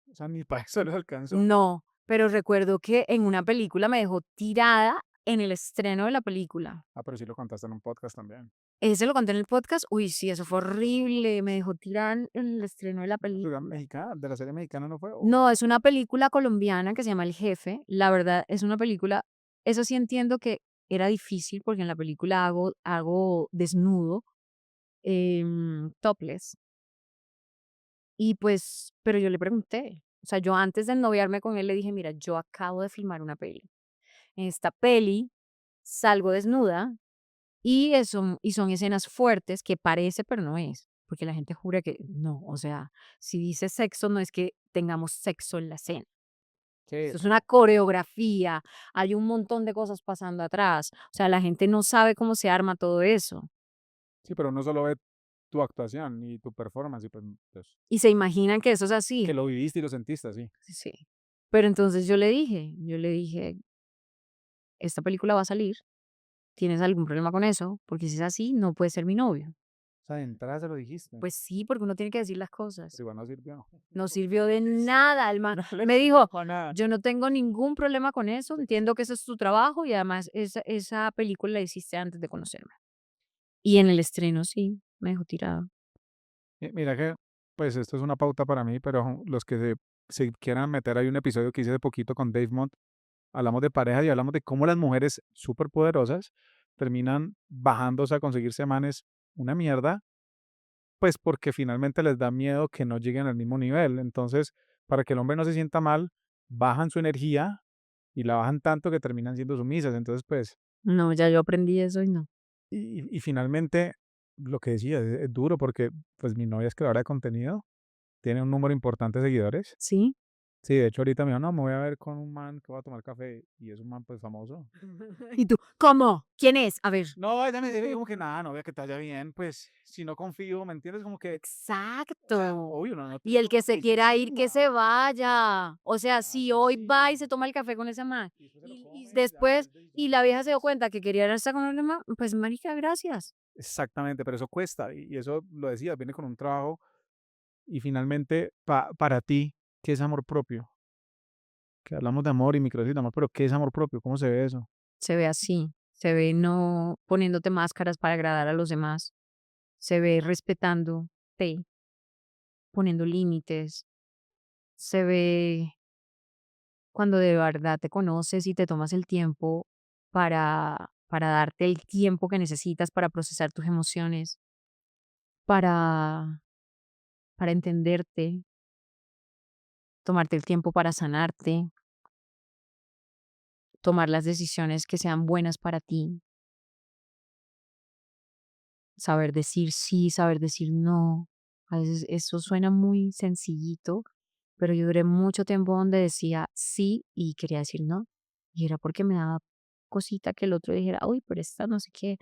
O sea, ni para eso les alcanzó. No, pero recuerdo que en una película me dejó tirada en el estreno de la película. Ah, pero sí lo contaste en un podcast también. Ese lo conté en el podcast. Uy, sí, eso fue horrible. Me dejó tirada en el estreno de la ¿La película película. mexicana, de la serie mexicana no fue? No, es una película colombiana que se llama El Jefe. La verdad, es una película, eso sí entiendo que era difícil porque en la película hago desnudo, topless. Y pues, pero yo le pregunté, o sea, yo antes de noviarme con él le dije, mira, yo acabo de filmar una peli. En esta peli salgo desnuda y son escenas fuertes que parece, pero no es, porque la gente jura que no, o sea, si dice sexo, no es que tengamos sexo en la escena. Sí, Eso es una coreografía, hay un montón de cosas pasando atrás. O sea, la gente no sabe cómo se arma todo eso sí, pero uno solo ve tu actuación y tu performance y pues, y se imaginan que eso es que así. lo viviste y lo sentiste así. Sí. Pero entonces yo le dije, esta película va a salir, ¿tienes algún problema con eso? Porque si es así, no puedes ser mi novio. O sea, de entrada se lo dijiste, Pues sí, porque uno tiene que decir las pero cosas. igual no sirvió. No sirvió de nada, el man No le me sirvió dijo: para nada. "Yo no tengo ningún problema con eso, entiendo que ese es tu trabajo y además esa película la hiciste antes de conocerme". Y en el estreno sí, me dejó tirada. Mira que, pues esto es una pauta para mí, pero los que se quieran meter, hay un episodio que hice hace poquito con Dave Mont, hablamos de parejas y hablamos de cómo las mujeres superpoderosas terminan bajándose a conseguirse manes una mierda, pues porque finalmente les da miedo que no lleguen al mismo nivel. Entonces, para que el hombre no se sienta mal, bajan su energía y la bajan tanto que terminan siendo sumisas. Entonces, pues, No, ya yo aprendí eso y no. y finalmente, lo que decía, es duro porque pues mi novia es creadora de contenido, tiene un número importante de seguidores. ¿Sí? Sí, de hecho ahorita me dijo, no, me voy a ver con un man que va a tomar café y es un man pues famoso. ¿Y tú? ¿Cómo? ¿Quién es? A ver. No, ella me dijo como que nada, novia, que te vaya bien, pues si no confío, ¿me entiendes? Como que, o sea, Exacto. obvio, no Y tiene el que como se que irse quiera ir, que se chimba. vaya. O sea, si Exacto, hoy sí, va y se toma el café con ese man y después se lo y come y ya, después, es y decisión la de vieja se dio ellos. cuenta que quería estar con otro man, pues marica, gracias. Exactamente, pero eso cuesta y eso lo decía, viene con un trabajo y finalmente para ti, ¿qué es amor propio? Que hablamos de amor y microdosis de amor, pero ¿qué es amor propio? ¿Cómo se ve eso? Se ve así, se ve no poniéndote máscaras para agradar a los demás, se ve respetándote, poniendo límites, se ve cuando de verdad te conoces y te tomas el tiempo para darte el tiempo que necesitas para procesar tus emociones, para, para entenderte, tomarte el tiempo para sanarte, tomar las decisiones que sean buenas para ti, saber decir sí, saber decir no. A veces eso suena muy sencillito, pero yo duré mucho tiempo donde decía sí y quería decir no. Y era porque me daba cosita que el otro dijera, uy, pero esta no sé qué.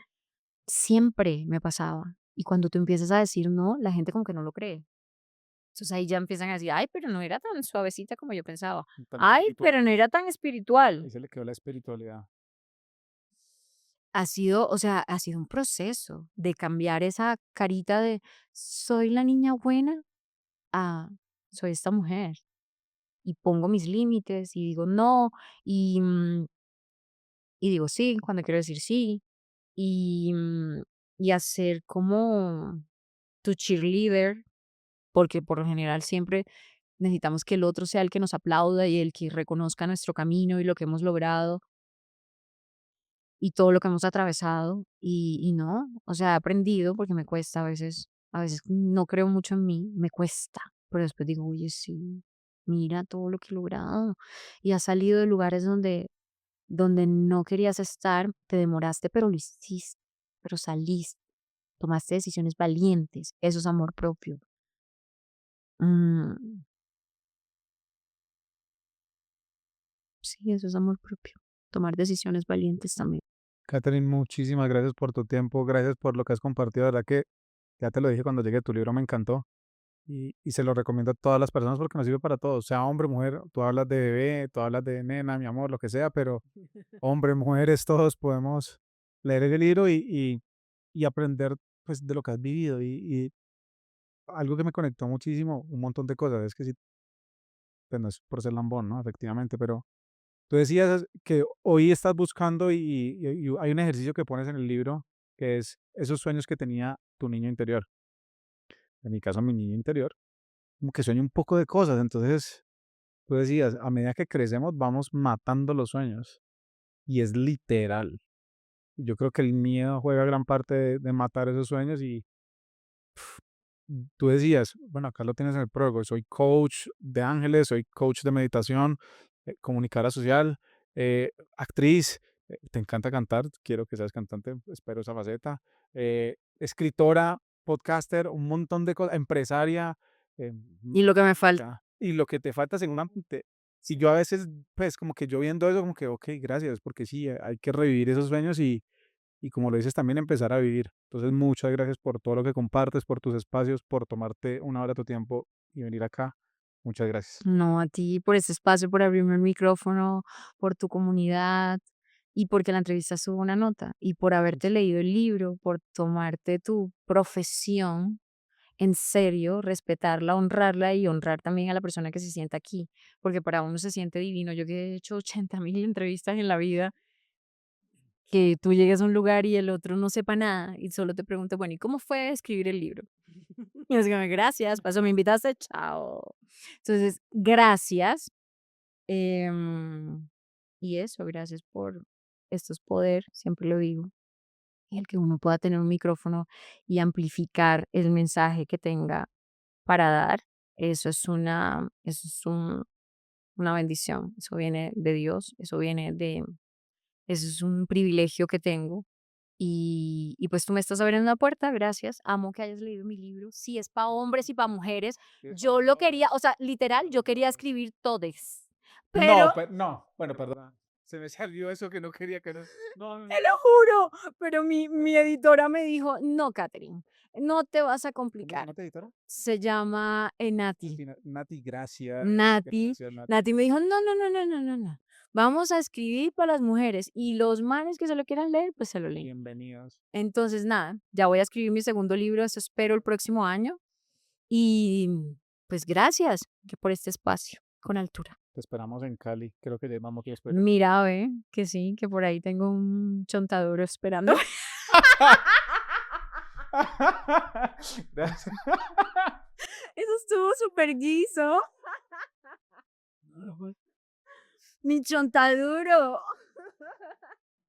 Siempre me pasaba. Y cuando tú empiezas a decir no, la gente como que no lo cree. Entonces ahí ya empiezan a decir, ay, pero no era tan suavecita como yo pensaba. Tan Ay, espiritual. pero no era tan espiritual. Ahí se le quedó la espiritualidad. Ha sido, o sea, ha sido un proceso de cambiar esa carita de soy la niña buena a soy esta mujer y pongo mis límites y digo no y, y digo sí cuando quiero decir sí y, y hacer como tu cheerleader, porque por lo general siempre necesitamos que el otro sea el que nos aplauda y el que reconozca nuestro camino y lo que hemos logrado y todo lo que hemos atravesado y no, o sea, he aprendido porque me cuesta a veces no creo mucho en mí, me cuesta, pero después digo, oye, sí, mira todo lo que he logrado y has salido de lugares donde no querías estar, te demoraste, pero lo hiciste, pero saliste, tomaste decisiones valientes, eso es amor propio. Mm, sí, eso es amor propio, tomar decisiones valientes también. Catherine, muchísimas gracias por tu tiempo, gracias por lo que has compartido, de verdad que ya te lo dije cuando llegue tu libro, me encantó y se lo recomiendo a todas las personas porque nos sirve para todos, sea hombre, mujer, tú hablas de bebé, tú hablas de nena, mi amor, lo que sea, pero hombres, mujeres, todos podemos leer el libro y aprender pues de lo que has vivido y algo que me conectó muchísimo, un montón de cosas, es que sí, pues no es por ser lambón, ¿no? Efectivamente, pero tú decías que hoy estás buscando y hay un ejercicio que pones en el libro que es esos sueños que tenía tu niño interior. En mi caso, mi niño interior, como que sueña un poco de cosas. Entonces, tú decías, a medida que crecemos, vamos matando los sueños. Y es literal. Yo creo que el miedo juega gran parte de matar esos sueños y tú decías, bueno, acá lo tienes en el prólogo, soy coach de ángeles, soy coach de meditación, comunicadora social, actriz, te encanta cantar, quiero que seas cantante, espero esa faceta, escritora, podcaster, un montón de cosas, empresaria, Y lo que me falta, y lo que te falta seguramente. Si yo a veces, pues como que yo viendo eso, como que, ok, gracias, porque sí, hay que revivir esos sueños y como lo dices, también empezar a vivir. Entonces, muchas gracias por todo lo que compartes, por tus espacios, por tomarte una hora de tu tiempo y venir acá. Muchas gracias. no a ti por ese espacio, por abrirme el micrófono, por tu comunidad y porque la entrevista estuvo una nota y por haberte Much- leído el libro, por tomarte tu profesión en serio, respetarla, honrarla y honrar también a la persona que se sienta aquí, porque para uno se siente divino. Yo que he hecho 80.000 entrevistas en la vida, que tú llegues a un lugar y el otro no sepa nada y solo te pregunte, bueno, ¿y cómo fue escribir el libro? Y es como, gracias, paso, me invitaste, chao. Entonces, gracias. em, y eso, gracias por, esto es poder, siempre lo digo. el que uno pueda tener un micrófono y amplificar el mensaje que tenga para dar, eso es una bendición, eso viene de Dios, eso es un privilegio que tengo. Y pues tú me estás abriendo una puerta, gracias. Amo que hayas leído mi libro. Sí, es para hombres y para mujeres. Sí, es para Yo lo todos. quería, o sea, literal, yo quería escribir todes. Pero No, no, bueno, perdón. Se me salió eso que no quería que no. No, no, te no. lo juro, pero mi Perdón. editora me dijo, no, Catherine, no te vas a ¿Cómo se complicar. llama tu editora? Se llama Nati. Nati, gracias. Nati, Gracias, Nati. Nati me dijo, no, no, no, no, no, no, no. Vamos a escribir para las mujeres y los manes que se lo quieran leer, pues se lo leen. Bienvenidos. Entonces, nada, ya voy a escribir mi segundo libro, eso espero el próximo año. Y pues gracias que por este espacio con altura. Te esperamos en Cali. Creo que llamamos después. Mira, ve, que sí, que por ahí tengo un chontaduro esperando. Gracias. Eso estuvo súper guiso. Mi chontaduro.